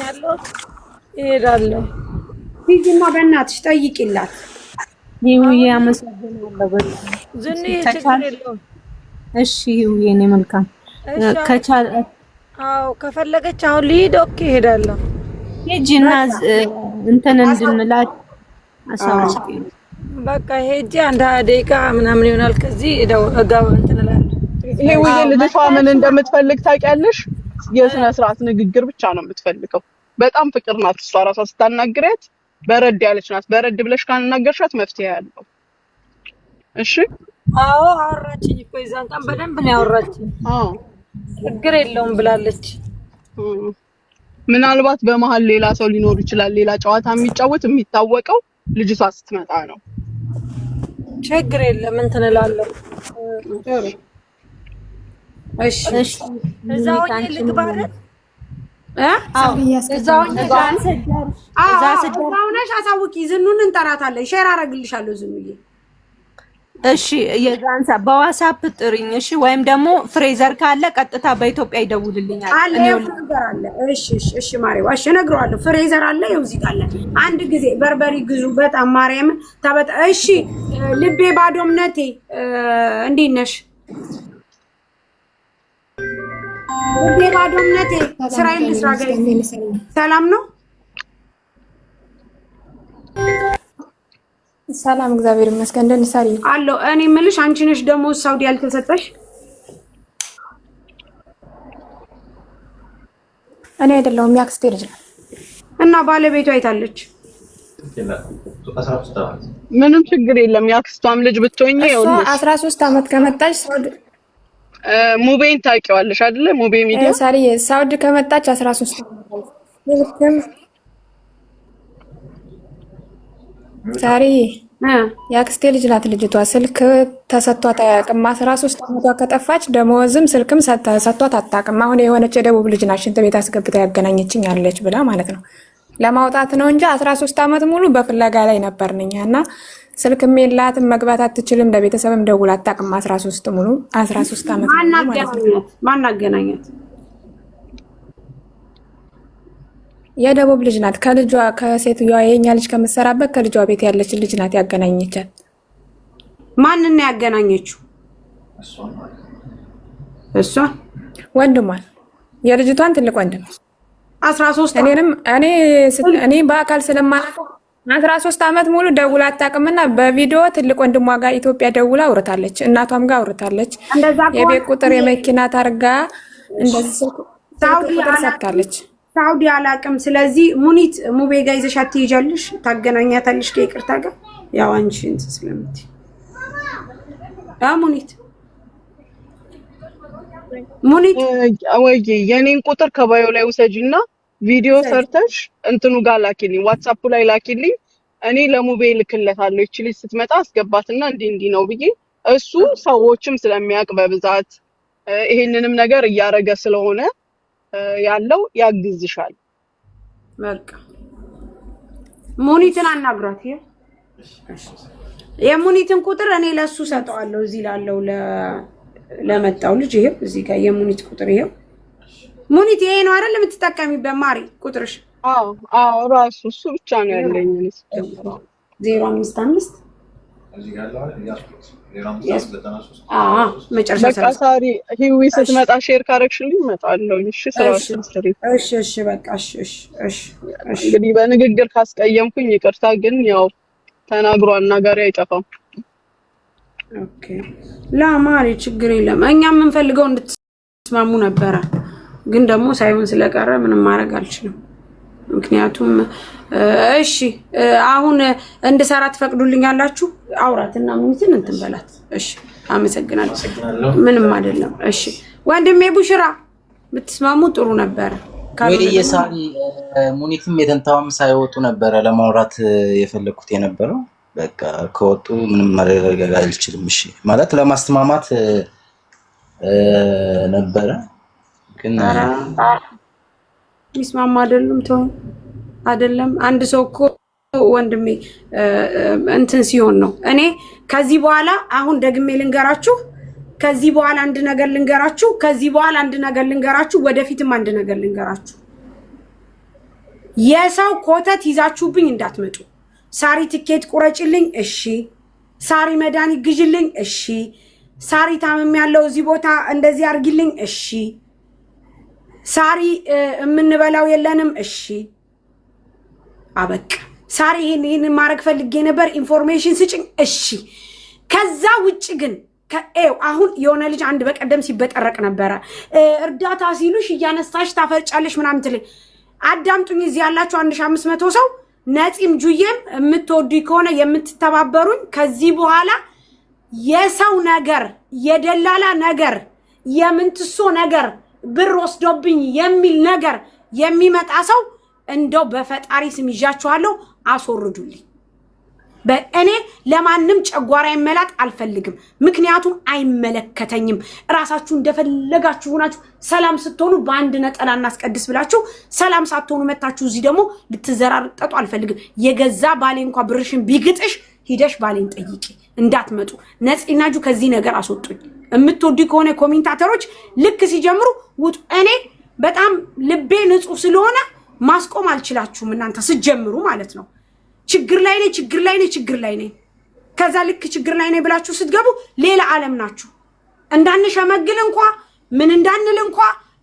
ያለው እሄዳለሁ። ሂጂማ በእናትሽ ጠይቂላት። ሂዊዬ አመሰግናለሁ። ዝኒ ችግር የለውም። እሺ ሂዊዬ እኔ መልካም ከቻለ አዎ ከፈለገች አሁን ልሂድ። ኦኬ እሄዳለሁ። ሂጂና እንትን እንድንላት አሳውቂ። በቃ ሄጄ አንድ ደቂቃ ምናምን ይሆናል። ከዚህ እጋባ እንትን እላለሁ። ሂዊዬ ልጅቷ ምን እንደምትፈልግ ታውቂያለሽ? የስነ ስርዓት ንግግር ብቻ ነው የምትፈልገው። በጣም ፍቅር ናት እሷ ራሷ ስታናግሪያት በረድ ያለች ናት። በረድ ብለሽ ካናገርሻት መፍትሄ ያለው። እሺ አዎ አወራችኝ እኮ የዛን ቀን በደንብ ነው ያወራችኝ። አዎ ችግር የለውም ብላለች። ምናልባት በመሀል ሌላ ሰው ሊኖር ይችላል። ሌላ ጨዋታ የሚጫወት የሚታወቀው ልጅቷ ስትመጣ ነው። ችግር የለም እንትን እላለሁ። እሺ እዛው ልግባ አይደል? እዛው ነሽ አሳውቂ። ዝኑን እንጠራታለን። ሼር አደርግልሻለሁ ዝኑዬ። እሺ የዛን ሰዓት በዋትስአፕ ጥሪኝ። እሺ ወይም ደግሞ ፍሬዘር ካለ ቀጥታ በኢትዮጵያ ይደውልልኛል። ፍሬዘር አለ። እሺ ማሪዋ፣ እሺ እነግረዋለሁ። ፍሬዘር አለ። ይኸው እዚህ ጋር አለ። አንድ ጊዜ በርበሪ ግዙ። በጣም ማርያም ተበጣ። እሺ ልቤ ባዶ እምነቴ እንዴት ነሽ? ልቤ ባዶ እምነቴ ስራዬን ልስራ። ሰላም ነው? ሰላም እግዚአብሔር ይመስገን። እንደንሳሪ አለው። እኔ የምልሽ አንቺ ነሽ ደግሞ ሳውዲ ያልተሰጠሽ? እኔ አይደለሁም ያክስቴ ልጅ ነው። እና ባለቤቷ አይታለች? ምንም ችግር የለም። ያክስቷም ልጅ ብትሆኚ ይኸውልሽ 13 ዓመት ከመጣች ሳውዲ ሙቤን ታውቂዋለሽ አይደለ? ሙቤ ሚዲያ ሳሪ ሳውዲ ከመጣች 13 ዓመት ሳሪ የአክስቴ ልጅ ናት ልጅቷ። ስልክ ተሰጥቷት አያውቅም። 13 ዓመቷ ከጠፋች ደመወዝም ስልክም ተሰጥቷት አታውቅም። አሁን የሆነች የደቡብ ልጅ ናት ሽንት ቤት አስገብታ ያገናኘችኝ አለች ብላ ማለት ነው። ለማውጣት ነው እንጂ 13 ዓመት ሙሉ በፍለጋ ላይ ነበርን እኛ እና ስልክም የላትም መግባት አትችልም። ለቤተሰብም ደውላ አታውቅም። 13 ሙሉ 13 ዓመት ማን አገናኛት? የደቡብ ልጅ ናት። ከልጇ ከሴትዮዋ የኛ ልጅ ከምትሰራበት ከልጇ ቤት ያለች ልጅ ናት ያገናኘቻት። ማንን ነው ያገናኘችው? እሷ ወንድሟን፣ የልጅቷን ትልቅ ወንድም 13 እኔ በአካል ስለማላውቀው 13 ዓመት ሙሉ ደውላ አታውቅምና በቪዲዮ ትልቅ ወንድሟ ጋር ኢትዮጵያ ደውላ አውርታለች። እናቷም ጋር አውርታለች። የቤት ቁጥር የመኪና ታርጋ እንደዚህ ስልክ ቁጥር ሰጥታለች። ሳውዲ አላውቅም። ስለዚህ ሙኒት ሙቤ ጋር ይዘሻት ትሄጃለሽ፣ ታገናኛታለሽ ከይቅርታ ጋር ያው አንቺ እንትን ስለምትይ ሙኒት ወይ የኔን ቁጥር ከባዮ ላይ ውሰጂና ቪዲዮ ሰርተሽ እንትኑ ጋር ላኪልኝ፣ ዋትስአፕ ላይ ላኪልኝ። እኔ ለሙቤ ልክለታለሁ። እቺ ልጅ ስትመጣ አስገባትና እንዲህ ነው ብዬ እሱ ሰዎችም ስለሚያውቅ በብዛት ይሄንንም ነገር እያረገ ስለሆነ ያለው ያግዝሻል። በቃ ሙኒትን አናግራት። የሙኒትን ቁጥር እኔ ለሱ ሰጠዋለሁ። እዚህ ላለው ለመጣው ልጅ ይሄው እዚህ ጋር የሙኒት ቁጥር ይሄው። ሙኒት ይሄ ነው አይደል የምትጠቀሚበት ማሪ ቁጥርሽ? አዎ ራሱ እሱ ብቻ ነው ያለኝ። 055 እዚህ ጋር መጨረሻ ሳሪ ሂዊ ስትመጣ ሼር ካረግሽልኝ እመጣለሁ። እሺ ስራሽን ስሪ። እሺ በቃ እሺ። እንግዲህ በንግግር ካስቀየምኩኝ ይቅርታ፣ ግን ያው ተናግሮ አናጋሪ አይጠፋም። ኦኬ ላማሪ ችግር የለም። እኛ የምንፈልገው እንድትስማሙ ነበረ፣ ግን ደግሞ ሳይሆን ስለቀረ ምንም ማድረግ አልችልም። ምክንያቱም እሺ አሁን እንድሰራ ትፈቅዱልኛላችሁ? አውራትና ሙኒትን እንትን በላት። እሺ አመሰግናለሁ። ምንም አይደለም። እሺ ወንድሜ ቡሽራ ብትስማሙ ጥሩ ነበረ። ወይ የሳሪ ሙኒትም የተንታውም ሳይወጡ ነበረ ለማውራት የፈለኩት የነበረው። በቃ ከወጡ ምንም ማድረግ አልችልም። እሺ ማለት ለማስተማማት ነበረ፣ ግን ይስማማ አይደሉም። ተው አይደለም አንድ ሰው እኮ ወንድሜ እንትን ሲሆን ነው። እኔ ከዚህ በኋላ አሁን ደግሜ ልንገራችሁ፣ ከዚህ በኋላ አንድ ነገር ልንገራችሁ፣ ከዚህ በኋላ አንድ ነገር ልንገራችሁ፣ ወደፊትም አንድ ነገር ልንገራችሁ። የሰው ኮተት ይዛችሁብኝ እንዳትመጡ። ሳሪ ትኬት ቁረጭልኝ፣ እሺ። ሳሪ መድኃኒት ግዥልኝ፣ እሺ። ሳሪ ታመም ያለው እዚህ ቦታ እንደዚህ አርግልኝ፣ እሺ። ሳሪ የምንበላው የለንም፣ እሺ። አበቃ። ሳሪ ይሄን ማድረግ ፈልጌ ነበር፣ ኢንፎርሜሽን ስጭኝ፣ እሺ። ከዛ ውጭ ግን አሁን የሆነ ልጅ አንድ በቀደም ሲበጠረቅ ነበረ። እርዳታ ሲሉሽ እያነሳሽ ታፈርጫለሽ ምናምን ትልኝ። አዳምጡኝ፣ እዚህ ያላችሁ 1500 ሰው ነፂም ጁዬም የምትወዱኝ ከሆነ የምትተባበሩኝ፣ ከዚህ በኋላ የሰው ነገር የደላላ ነገር የምንትሶ ነገር ብር ወስዶብኝ የሚል ነገር የሚመጣ ሰው እንደው በፈጣሪ ስም ይዣችኋለሁ፣ አስወርዱልኝ። በእኔ ለማንም ጨጓራ ይመላጥ አልፈልግም፣ ምክንያቱም አይመለከተኝም። ራሳችሁ እንደፈለጋችሁ ሆናችሁ ሰላም ስትሆኑ በአንድ ነጠላ እናስቀድስ ብላችሁ ሰላም ሳትሆኑ መታችሁ እዚህ ደግሞ ልትዘራርጠጡ አልፈልግም። የገዛ ባሌ እንኳን ብርሽን ቢግጥሽ ሂደሽ ባሌን ጠይቂ፣ እንዳትመጡ። ነፂናጁ ከዚህ ነገር አስወጡኝ። የምትወዱ ከሆነ ኮሜንታተሮች ልክ ሲጀምሩ ውጡ። እኔ በጣም ልቤ ንጹህ ስለሆነ ማስቆም አልችላችሁም እናንተ ስትጀምሩ ማለት ነው። ችግር ላይ ነኝ። ከዛ ልክ ችግር ላይ ነኝ ብላችሁ ስትገቡ ሌላ ዓለም ናችሁ። እንዳንሸመግል እንኳ ምን እንዳንል እንኳ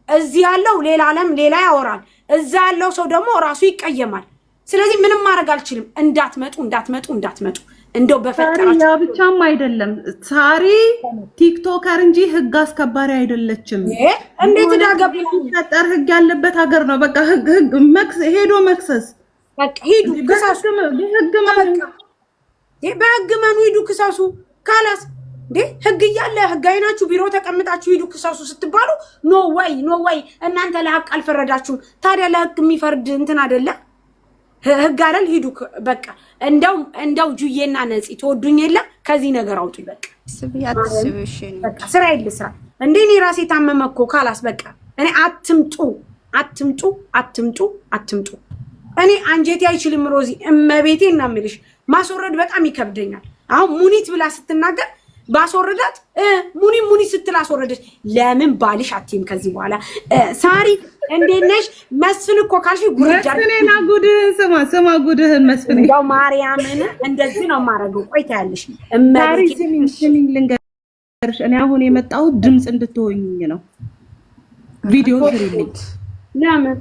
እዚህ ያለው ሌላ ዓለም ሌላ ያወራል፣ እዛ ያለው ሰው ደግሞ ራሱ ይቀየማል። ስለዚህ ምንም ማድረግ አልችልም። እንዳትመጡ እንደው በፈጠራችሁ። ያ ብቻም አይደለም ሳሪ ቲክቶከር እንጂ ህግ አስከባሪ አይደለችም። እንዴት ዳገብ ተጠር ህግ ያለበት ሀገር ነው። በቃ ህግ ሄዶ መክሰስ በቃ ሂዱ ክሳሱ። በህግ መኑ ሂዱ ክሳሱ። ካላስ ህግ እያለ ህግ አይናችሁ ቢሮ ተቀምጣችሁ ሂዱ ክሳሱ ስትባሉ ኖ ወይ እናንተ ለሀቅ አልፈረዳችሁም። ታዲያ ለህግ የሚፈርድ እንትን አይደለ? ህግ አይደል? ሂዱ በቃ። እንደው ጁዬና ነፂ ተወዱኝ የለ ከዚህ ነገር አውጡ በቃ። በቃ ስራ ይልስራ እንዴ እኔ ራሴ ታመመ እኮ ካላስ በቃ እኔ አትምጡ። እኔ አንጀቴ አይችልም ሮዚ እመቤቴ እና ምልሽ ማስወረድ በጣም ይከብደኛል። አሁን ሙኒት ብላ ስትናገር ባስወረዳት ሙኒ ስትል አስወረደች። ለምን ባልሽ አትይም ከዚህ በኋላ ሳሪ እንዴት ነሽ? መስፍን እኮ ካልሽ ጉርጃ መስፍኔና ጉድህን ስማ ጉድህን መስፍን ያው ማርያምን እንደዚህ ነው የማደርገው። ቆይታ ያለሽ ሳሪ ስሚኝ ልንገርሽ፣ እኔ አሁን የመጣሁት ድምፅ እንድትሆኝኝ ነው። ቪዲዮ ስሪልኝ። ለምን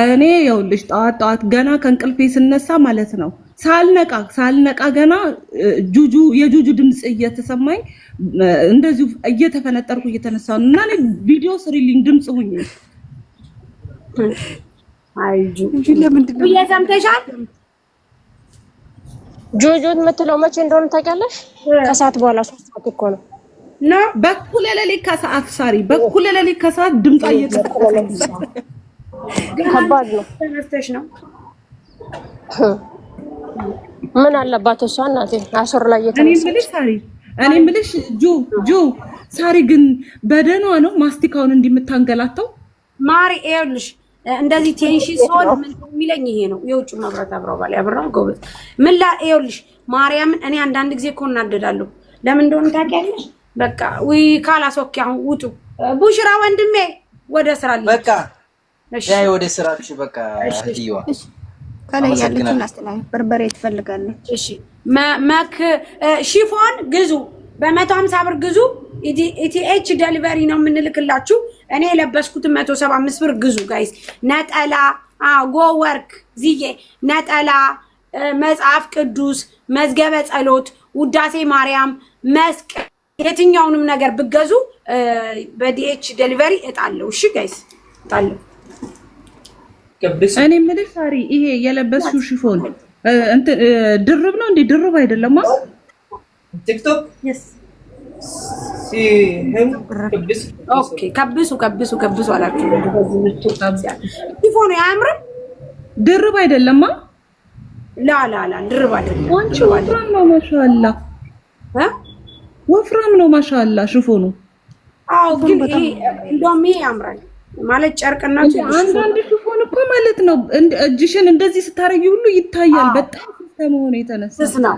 እኔ ይኸውልሽ ጠዋት ገና ከእንቅልፌ ስነሳ ማለት ነው ሳልነቃ ገና የጁጁ ድምፅ እየተሰማኝ እንደዚሁ እየተፈነጠርኩ እየተነሳሁ እና እኔ ቪዲዮ ስሪልኝ ድምፅ ሁኝ። አይጁ ለምንድን ነው እየሰምተሻል? ጆጆት የምትለው መቼ እንደሆነ ታውቂያለሽ? ከሰዓት በኋላ 3 ሰዓት እኮ ነው። በኩለ ሌሊት ከሰዓት ሳሪ በኩለ ሌሊት ከሰዓት ድምፅ እየተሰማኝ ከባድ ነው። ተነስተሽ ነው ምን አለባት እሷ እናቴ አስር ላይ የተነሳች። እኔ የምልሽ ጆ ሳሪ ግን በደህና ነው ማስቲካውን እንዲምታንገላታው ማሪ ይኸውልሽ እንደዚህ ቴንሽን ሲሆን ምን የሚለኝ ይሄ ነው። የውጭ መብራት አብራው ባለ አብራው ጎበዝ ምን ላ ይኸውልሽ ማርያምን እኔ አንዳንድ ጊዜ እኮ እናደዳለሁ። ለምን እንደሆነ ታውቂያለሽ? በቃ ወይ ካላሶኪ አሁን ውጡ። ቡሽራ ወንድሜ ወደ ስራ ልጅ በቃ እሺ ወደ ስራሽ በቃ ይዋ ከላይ ያለችን አስተላልፍ በርበሬ ትፈልጋለች። እሺ ማክ ሺፎን ግዙ በ150 ብር ግዙ። ኢቲኤች ዴሊቨሪ ነው የምንልክላችሁ። እኔ የለበስኩት 175 ብር ግዙ ጋይስ። ነጠላ ጎ ወርክ ዚዬ ነጠላ፣ መጽሐፍ ቅዱስ፣ መዝገበ ጸሎት፣ ውዳሴ ማርያም፣ መስቀል የትኛውንም ነገር ብገዙ በዲኤች ዴሊቨሪ እጣለሁ። እሺ ጋይስ እጣለሁ። እኔ የምልሽ ሳሪ ይሄ የለበስሽው ሽፎን እንትን ድርብ ነው እንዴ? ድርብ አይደለም? ቲክቶክ ኦኬ ከብሱ አላችሁ። ሽፎን አያምርም? ድርብ አይደለም? ላ ድርብ አይደለም። አንቺ ወፍራም ነው ማሻአላ ወፍራም ነው ማሻአላ ሽፎኑ። አዎ ግን ይሄ እንደውም ይሄ ያምራል ማለት ጨርቅነቱ። አንዳንድ ሽፎን እኮ ማለት ነው እጅሽን እንደዚህ ስታረጊ ሁሉ ይታያል። በጣም ከመሆኑ የተነሳ ነው።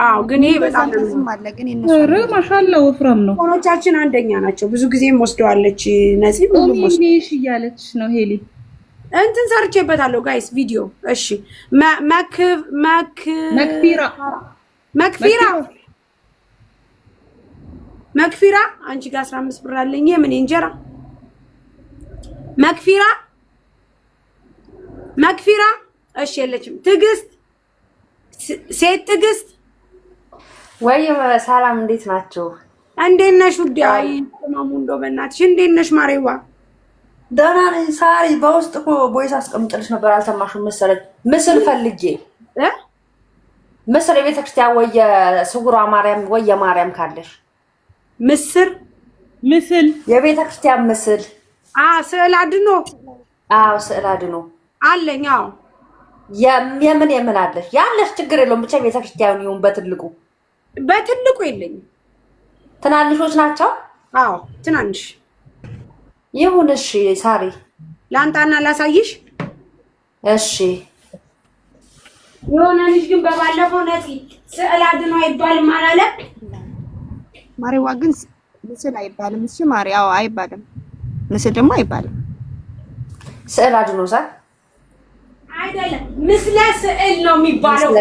አዎ ግን ይሄ በጣም አለ ግን እነሱ ማሻአላ ወፍራም ነው። ሆኖቻችን አንደኛ ናቸው። ብዙ ጊዜም ወስደዋለች ነፂ ሁሉ ወስደሽ እያለች ነው ሄሊ እንትን ሰርቼበታለሁ ጋይስ ቪዲዮ። እሺ መክፊራ አንቺ ጋር 15 ብር አለኝ። ምን እንጀራ መክፊራ እሺ የለችም። ትዕግስት ሴት ትዕግስት ወይ ሰላም፣ እንዴት ናችሁ? እንዴት ነሽ ውዴ? አይ ማሙ እንደው በእናትሽ እንዴት ነሽ ማሬዋ? ደህና ነኝ ሳሪ። በውስጥ እኮ ቦይስ አስቀምጥልሽ ነበር አልሰማሽም መሰለኝ። ምስል ፈልጌ ምስል የቤተክርስቲያን ወይ የስውሯ ማርያም ወይ የማርያም ካለሽ ምስል የቤተክርስቲያን ምስል ስዕል አድኖ ስዕል አድኖ አለኝ። አዎ የምን አለሽ? ያለሽ ችግር የለውም ብቻ ቤተክርስቲያን ይሁን። በትልቁ የለኝም። ትናንሾች ናቸው? አዎ ትናንሽ ይሁን። እሺ ሳሪ ላንጣና ላሳይሽ። እሺ የሆነ ልጅ ግን በባለፈው ነፂ ስዕል አድኖ አይባልም አላለ? ማሪዋ ግን ምስል አይባልም። እሺ ማሪያው አይባልም። ምስል ደግሞ አይባልም። ስዕል አድኖ አይደለም፣ ምስለ ስዕል ነው የሚባለው።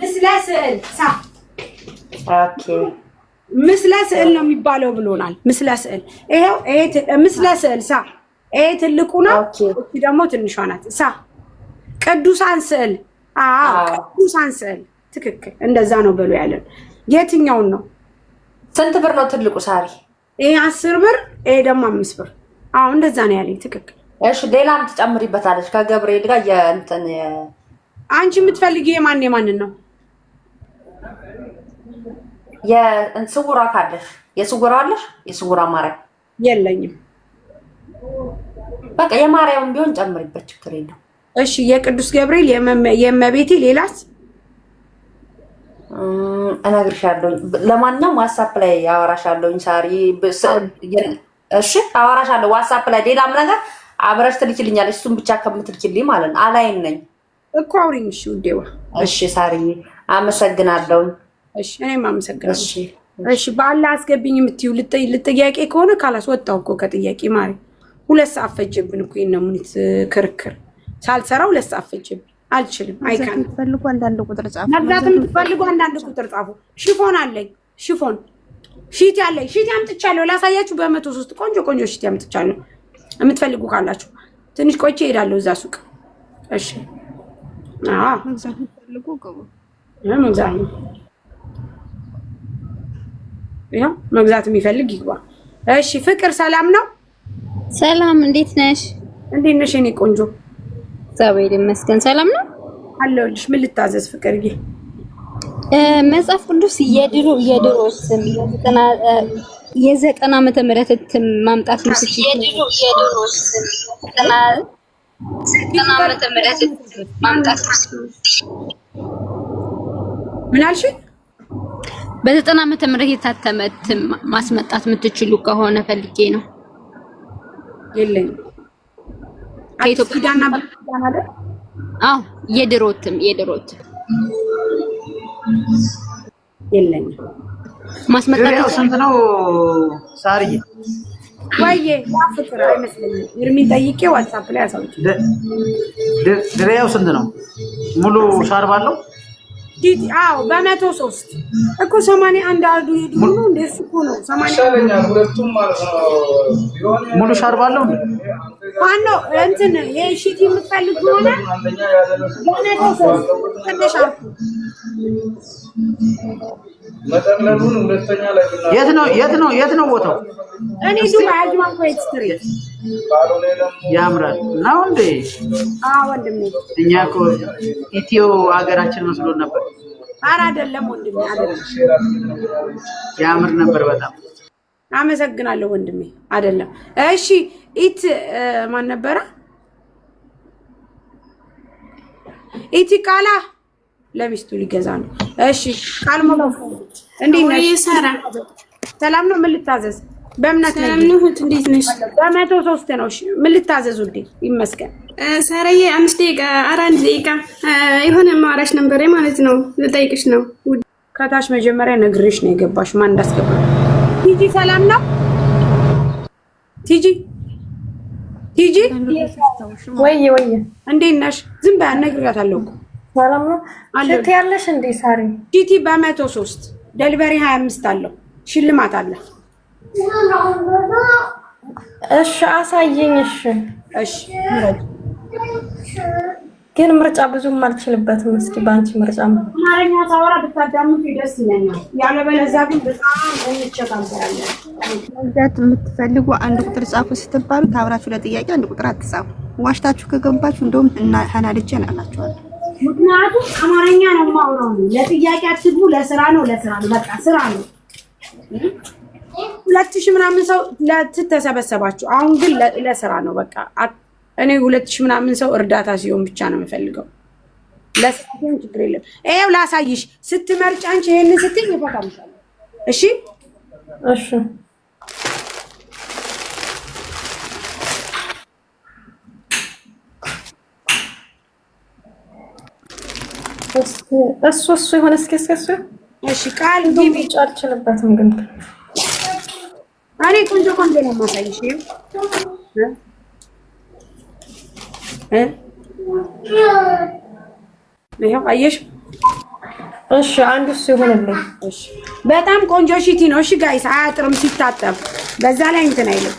ምስለ ስዕል ኦኬ፣ ምስለ ስዕል ነው የሚባለው ብሎናል። ምስለ ስዕል ይሄው፣ ይሄ ምስለ ስዕል ይሄ ትልቁ ነው። እቺ ደግሞ ትንሿ ናት። ቅዱሳን ስዕል ቅዱሳን ስዕል ትክክል፣ እንደዛ ነው ብሎ ያለን። የትኛውን ነው? ስንት ብር ነው ትልቁ ሳሪ? ይሄ 10 ብር፣ ይሄ ደግሞ 5 ብር። አዎ እንደዛ ነው ያለኝ። ትክክል። እሺ ሌላም ትጨምሪበታለሽ ከገብርኤል ጋር የእንትን አንቺ የምትፈልጊው የማንን ነው? የስውራ ካለሽ የስውራ አለሽ? የስውራ ማርያም የለኝም። በቃ የማርያም ቢሆን ጨምሪበት ችግር የለውም። እሺ የቅዱስ ገብርኤል የእመቤቴ ሌላስ? እነግርሻለሁኝ። ለማንኛውም ዋትስአፕ ላይ አወራሻለሁኝ ሳሪ። እሺ አወራሻለሁ ዋትስአፕ ላይ። ሌላም ነገር አብረሽ ትልኪልኛለሽ። እሱን ብቻ ከምትልኪልኝ ማለት ነው። አላይም ነኝ እኮ አውሪኝ። እሺ ውዴዋ። እሺ ሳሪ አመሰግናለሁኝ። እሺ እኔም አመሰግናለሁ። እሺ በአላህ አስገብኝ የምትይው ልጥያቄ ከሆነ ካላስወጣው እኮ ከጥያቄ ማሪ 2 ሰዓት ፈጀብን እኮ የነሙኒት ክርክር ሳልሰራው 2 ሰዓት ፈጀብን። አልችልም። አይካን ትፈልጉ አንዳንድ ቁጥር ጻፉ። መግዛት የምትፈልጉ አንዳንድ ቁጥር ጻፉ። ሽፎን አለኝ። ሽፎን ሺት ያለኝ ሺት ያምጥቻለሁ። ላሳያችሁ በ103 ቆንጆ ቆንጆ ሺት ያምጥቻለሁ። የምትፈልጉ ካላችሁ ትንሽ ቆይቼ እሄዳለሁ እዛ ሱቅ። እሺ መግዛት የምትፈልጉ ግቡ። መግዛት ያው መግዛት የሚፈልግ ይግባ። እሺ ፍቅር ሰላም ነው? ሰላም እንዴት ነሽ? እንዴት ነሽ የኔ ቆንጆ? እግዚአብሔር ይመስገን ሰላም ነው አለሁልሽ። ምን ልታዘዝ ፍቅርዬ? መጽሐፍ ቅዱስ የድሮ ስም የ90 ዓመተ ምህረት እትም ማምጣት ምትች የድሮ ስም 90 ዓመተ ምህረት ማምጣት ምን አልሽ? በ90 ዓመተ ምህረት የታተመ እትም ማስመጣት የምትችሉ ከሆነ ፈልጌ ነው። የለኝም ከኢትዮጵያ ዳና ባለ አዎ የድሮትም የለኝም። ማስመጣት ስንት ነው ሳርዬ? ወይዬ ፍቅር አይመስለኝም። እርሚን ጠይቄ ዋትስአፕ ላይ አሳውቂ። ድሬያው ስንት ነው? ሙሉ ሻርብ አለው? አዎ በ103 እኮ 81 አዱ ይዱ ነው እንደሱ እኮ ነው 80 ሁለቱም ማለት ነው። ሙሉ ሻርብ አለው እንዴ? ማነው እንትን የሺቲ የምትፈልግ ሆነ ተነሻኩ መጠቅለሉን ሁለተኛ ላይ የት ነው ቦታው? እኔ ዱባይ አጅማን ኮይት ስትሪት ያምራል ነው እንዴ? አዎ ወንድሜ እኛ እኮ ኢትዮ ሀገራችን መስሎን ነበር። ኧረ አይደለም ወንድሜ አይደለም። ያምር ነበር በጣም። አመሰግናለሁ ወንድሜ አይደለም። እሺ ኢት ማን ነበረ? ኢቲ ቃላ ለሚስቱ ሊገዛ ነው። እሺ ቃልሞ እንዴት ነሽ? ሰራ ሰላም ነው። ምን ልታዘዝ? በእምነት ሰላም ነው። እንዴት ነሽ? በ103 ነው። እሺ ምን ልታዘዝ ውዴ? ይመስገን ሳራዬ 5 ደቂቃ 4 ደቂቃ የሆነ ማራሽ ነበር ማለት ነው። ልጠይቅሽ ነው። ከታች መጀመሪያ ነግሬሽ ነው የገባሽ። ማን እንዳስገባ? ቲጂ ሰላም ነው? ቲጂ ወይ እንዴት ነሽ? ዝም በይ ነግሬያታለሁ እኮ ሰላም ነው። ሽት ያለሽ እንዴ ሳሪ? ቲቲ በ103 ዴሊቨሪ 25 አለው። ሽልማት አለ። እሺ አሳየኝ። እሺ ግን ምርጫ ብዙም አልችልበትም። እስኪ ባንቺ ምርጫ አማርኛ ታወራ ብታዳምጡ ደስ ይለኛል። ያለበለዚያ ግን በጣም እንቸካለን። መግዛት የምትፈልጉ አንድ ቁጥር ጻፉ ስትባሉ ታብራችሁ ለጥያቄ አንድ ቁጥር አትጻፉ። ዋሽታችሁ ከገባችሁ እንደውም ሀናልጄ እናላችኋለሁ። ምክንያቱም አማርኛ ነው የማወራው። ለጥያቄ አትግቡ። ለስራ ነው በቃ ስራ ነው። 2000 ምናምን ሰው ለተሰበሰባችሁ። አሁን ግን ለስራ ነው በቃ። እኔ 2000 ምናምን ሰው እርዳታ ሲሆን ብቻ ነው የምፈልገው። ለስራ ሲሆን ችግር የለም። ይኸው ላሳይሽ። ስትመርጪ አንቺ ይሄንን ስትይ ይፈታልሻል። እሺ እሱ ይሆን እስኪ እሺ ቃል ዲቪ አልችልበትም ግን እኔ ቆንጆ ነው የማሳይሽ። ይሄው አየሽ? እሺ አንዱ እሱ ይሆንልኝ። እሺ በጣም ቆንጆ ሺቲ ነው። እሺ ጋይስ አያጥርም ሲታጠብ። በዛ ላይ እንትን አይልም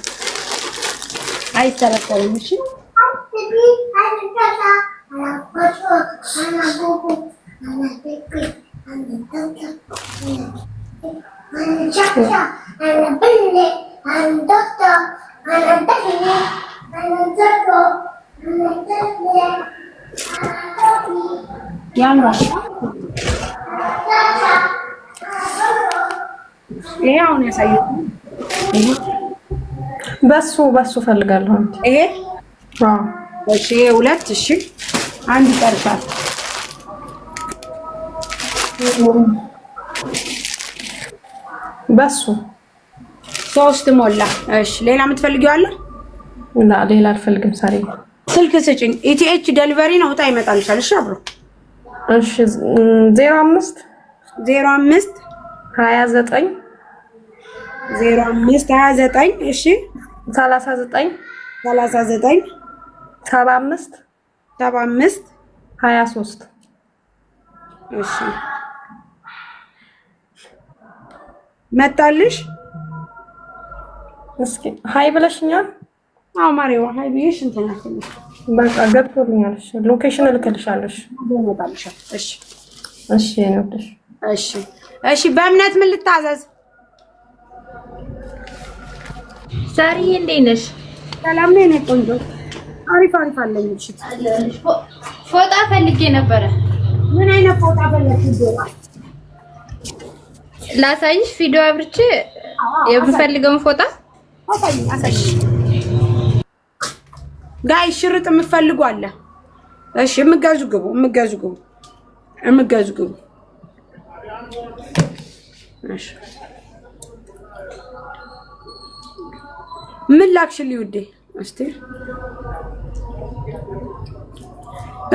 አይተረተርም። እሺ ያምራል። ይሄ አሁን ያሳየው በሱ ፈልጋለሁ። ይሄ እሺ ሁለት እሺ አንድ ይቀርሻል። በሱ 3 ሞላ። እሺ ሌላ የምትፈልጊው አለ? ሌላ አልፈልግም። ሳሪ ስልክ ስጭኝ። ኢቲኤች ደሊቨሪ ነው እጣ ይመጣልሻል። እሺ አብሮ እሺ 05 29 እሺ 39 75 23 እሺ መጣልሽ። እስኪ ሃይ ብለሽኛል። አዎ ማሪዋ ሃይ ብዬሽ እንትን አልኩልሽ። በቃ ገብቶልኛል። እሺ ሎኬሽን እልክልሻለሁ። እሺ እሺ እሺ እሺ እሺ በእምነት ምን ልታዘዝ? ሳሪዬ እንዴት ነሽ? ሰላም ነኝ እኔ ቆንጆ። አሪፍ አለኝ። እሺ ፎጣ ፈልጌ ነበረ። ምን አይነት ፎጣ ፈለግሽ? ላሳይሽ ቪዲዮ አብርቼ የምፈልገውን ፎጣ አሳይ። ጋይ ሽርጥ የምትፈልጉ አለ? እሺ የምትገዙ ግቡ። እሺ ምን ላክሽልኝ ውዴ? እስቲ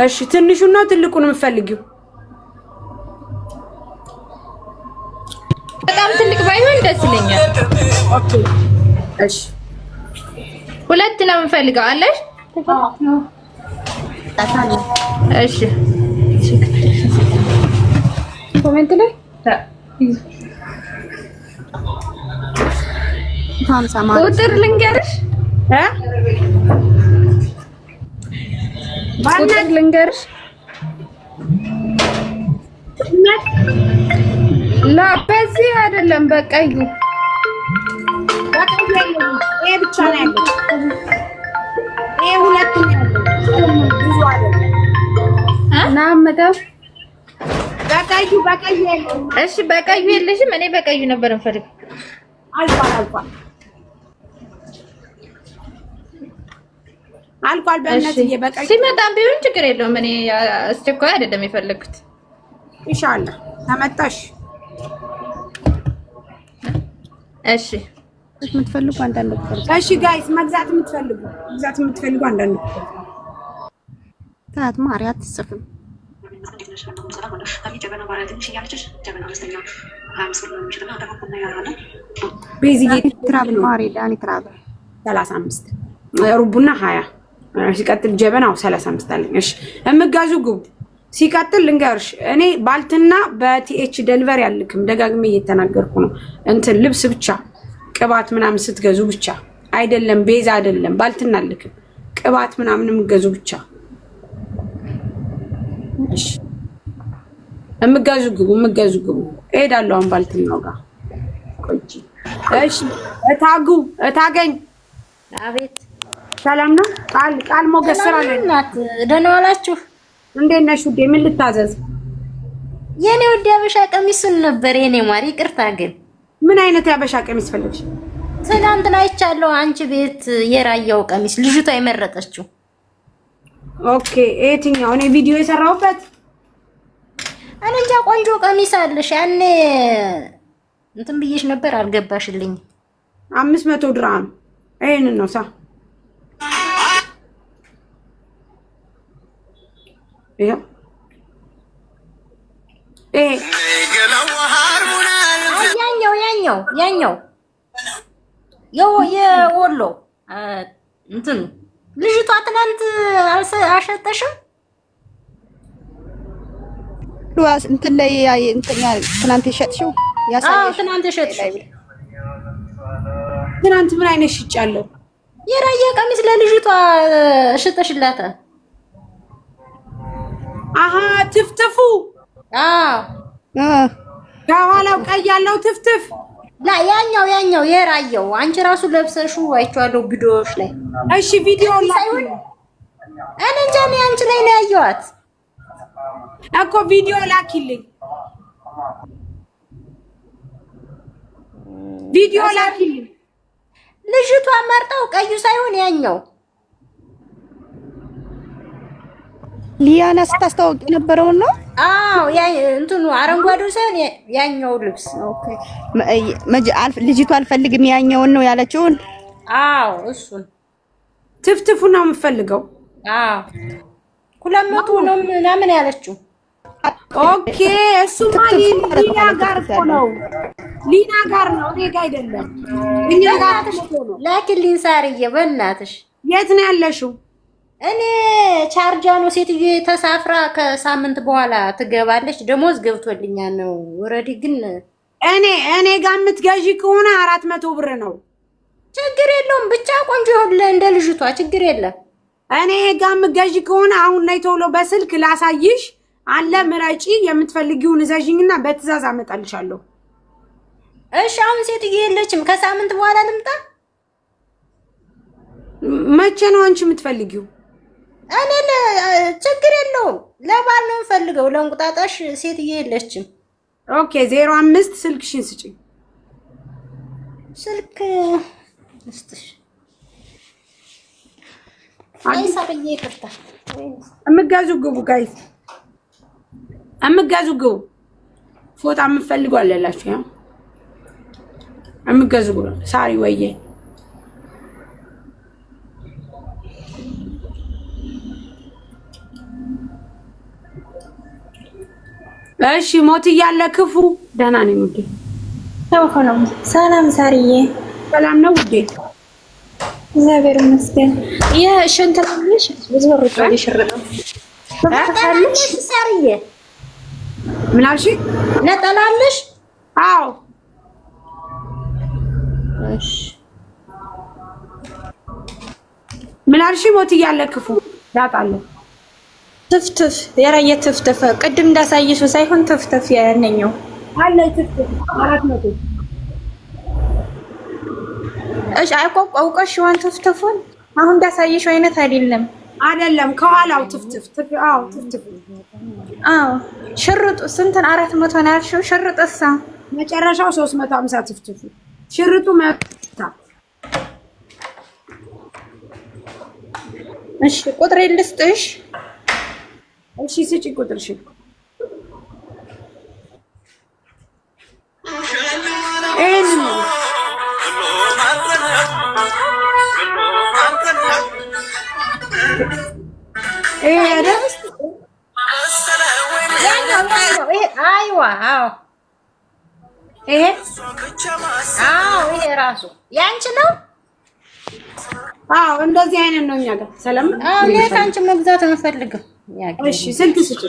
እሺ ትንሹና ትልቁን የምትፈልጊው? በጣም ትልቅ ባይሆን ደስ ይለኛል። ኦኬ እሺ ሁለት ነው የምፈልገው አለሽ? እሺ ኮሜንት ላይ ቁጥር ልንገርሽ ቁጥር ልንገርሽ ላ በዚህ አይደለም በቀዩ ይሄ ብቻ ነው ያለው። ይሄ ሁለት ነው ያለው። ብዙ አይደለም። ናመጣው በቀዩ ያለው። እሺ በቀዩ የለሽም? እኔ በቀዩ ነበር እንፈልገው። አልቋል። በእነዚህ በቀዩ ሲመጣም ቢሆን ችግር የለውም። እኔ አስቸኳይ አይደለም የፈለኩት። ኢንሻአላህ ተመጣሽ። እሺ የምትፈልጉ አንዳንድ ቁጥር እሺ ጋይስ መግዛት የምትፈልጉ አንዳንድ ቁጥር ታት ማርያት ጽፍም ትራብል ማሪ ዳኒ ትራብል 35 ሩቡና 20 ሲቀጥል ጀበናው 35 አለኝ። እሺ እምጋዙ ግቡ። ሲቀጥል ልንገርሽ እኔ ባልትና በቲኤች ደሊቨሪ አልክም። ደጋግሜ እየተናገርኩ ነው። እንትን ልብስ ብቻ ቅባት ምናምን ስትገዙ ብቻ አይደለም፣ ቤዛ አይደለም፣ ባልትና አልክም። ቅባት ምናምን የምገዙ ብቻ እሺ። እምጋዙ ግቡ። እሄዳለሁ አሁን ባልትናው ጋር ቆንጆ። እሺ እታገኝ አቤት ሰላም ነው። ቃል ሞገስ ስራ ላይ እናት ደህና ዋላችሁ? እንዴት ነሽ ውዴ? ምን ልታዘዝ? የኔ ውዴ አበሻ ቀሚሱን ነበር የኔ ማሪ። ይቅርታ ግን ምን አይነት ያበሻ ቀሚስ ፈለግሽ? ትናንትና አይቻለሁ አንቺ ቤት የራያው ቀሚስ ልጅቷ የመረጠችው። ኦኬ የትኛው? እኔ ቪዲዮ የሰራሁበት እኔ እንጃ ቆንጆ ቀሚስ አለሽ። ያኔ እንትን ብዬሽ ነበር አልገባሽልኝ። 500 ድርሃም ይሄንን ነው ሳ ያኛው የወሎ እንትን ልጅቷ ትናንት አልሸጠሽም? ሉዋስ እንትን ላይ ትናንት የሸጥሽው ያሳየሽ? ትናንት የሸጥሽው ትናንት ምን አይነት ሽጫለሁ? የራያ ቀሚስ ለልጅቷ ሽጠሽላታል? አሃ ትፍትፉ ከኋላው ቀይ ያለው ትፍትፍ ላ ያኛው የራያው አንቺ ራሱ ለብሰሽው አይቼዋለሁ ቪዲዮዎች ላይ። እሺ ቪዲዮ ላይ እኔ እንጃ እኔ አንቺ ላይ ነው ያየኋት እኮ። ቪዲዮ ላኪልኝ፣ ቪዲዮ ላኪልኝ። ልጅቷ መርጠው ቀዩ ሳይሆን ያኛው ሊያና ስታስተዋውቅ የነበረውን ነው? አዎ ያ እንትኑ አረንጓዴው ሳይሆን ያኛው ልብስ። ኦኬ ልጅቷ አልፈልግም ያኛውን ነው ያለችውን? አዎ እሱን ትፍትፉ ነው የምፈልገው። አዎ 200 ነው ምናምን ያለችው። ኦኬ እሱማ ሊና ጋር እኮ ነው። ሊና ጋር ነው፣ እኔ ጋር አይደለም። እኛ ጋር ነው። ላኪልኝ ሳርዬ በእናትሽ። የት ነው ያለሽው? እኔ ቻርጃ ነው። ሴትዬ ተሳፍራ ከሳምንት በኋላ ትገባለች። ደሞዝ ገብቶልኛል ነው ኦሬዲ። ግን እኔ ጋር የምትገዢ ከሆነ 400 ብር ነው። ችግር የለውም ብቻ ቆንጆ ይሁን እንደ ልጅቷ ችግር የለም። እኔ ጋር የምትገዢ ከሆነ አሁን ነይ ቶሎ በስልክ ላሳይሽ አለ። ምራጪ የምትፈልጊውን እዘዥኝና በትዕዛዝ አመጣልሻለሁ። እሺ አሁን ሴትዬ የለችም። ከሳምንት በኋላ ልምጣ? መቼ ነው አንቺ የምትፈልጊው? እኔ ችግር የለውም ለባል ነው የምፈልገው። ለእንቁጣጣሽ ሴትዬ የለችም። ኦኬ 05 ስልክሽን ስጪኝ። ስልክ እስጥሽ አይሳብዬ ይፈታ እምጋዙ ግቡ ጋይስ እምጋዙ ግቡ። ፎጣ የምትፈልጉ አለላችሁ? ያ እምጋዙ ግቡ። ሳሪ ወዬ እሺ ሞት እያለ ክፉ ደህና ነኝ ውዴ። ነው ሰላም ሳርዬ። ሰላም ነው ውዴ? እግዚአብሔር ይመስገን። የሽንትላልሽ ብዙ ወርቆ ይሽርጣ ነጠላለሽ ሳርዬ? ምን አልሽ? ነጠላለሽ? አዎ እሺ። ምን አልሽ? ሞት እያለ ክፉ ዳጣለ ትፍትፍ የራየ ትፍትፍ ቅድም እንዳሳየሽው ሳይሆን ትፍትፍ ያነኛው አለ ትፍትፍ 400። እሺ አውቀሽ ዋን ትፍትፉን አሁን እንዳሳየሽው አይነት አይደለም ከኋላው ትፍትፍ። አዎ ትፍትፍ። አዎ ሽርጡ ስንትን 400 ነው ያልሽው? ሽርጥሳ መጨረሻው 350 ትፍትፉ። ሽርጡ መጣ። እሺ ቁጥር ልስጥሽ? እሺ ስጪ ቁጥርሽን። ይሄ ራሱ ያንቺ ነው? አዎ እንደዚህ አይነት ነው እኛ ጋር ሰላም። እኔ ካንቺ መግዛት የምፈልገው። እሺ ስልክ ስጪ።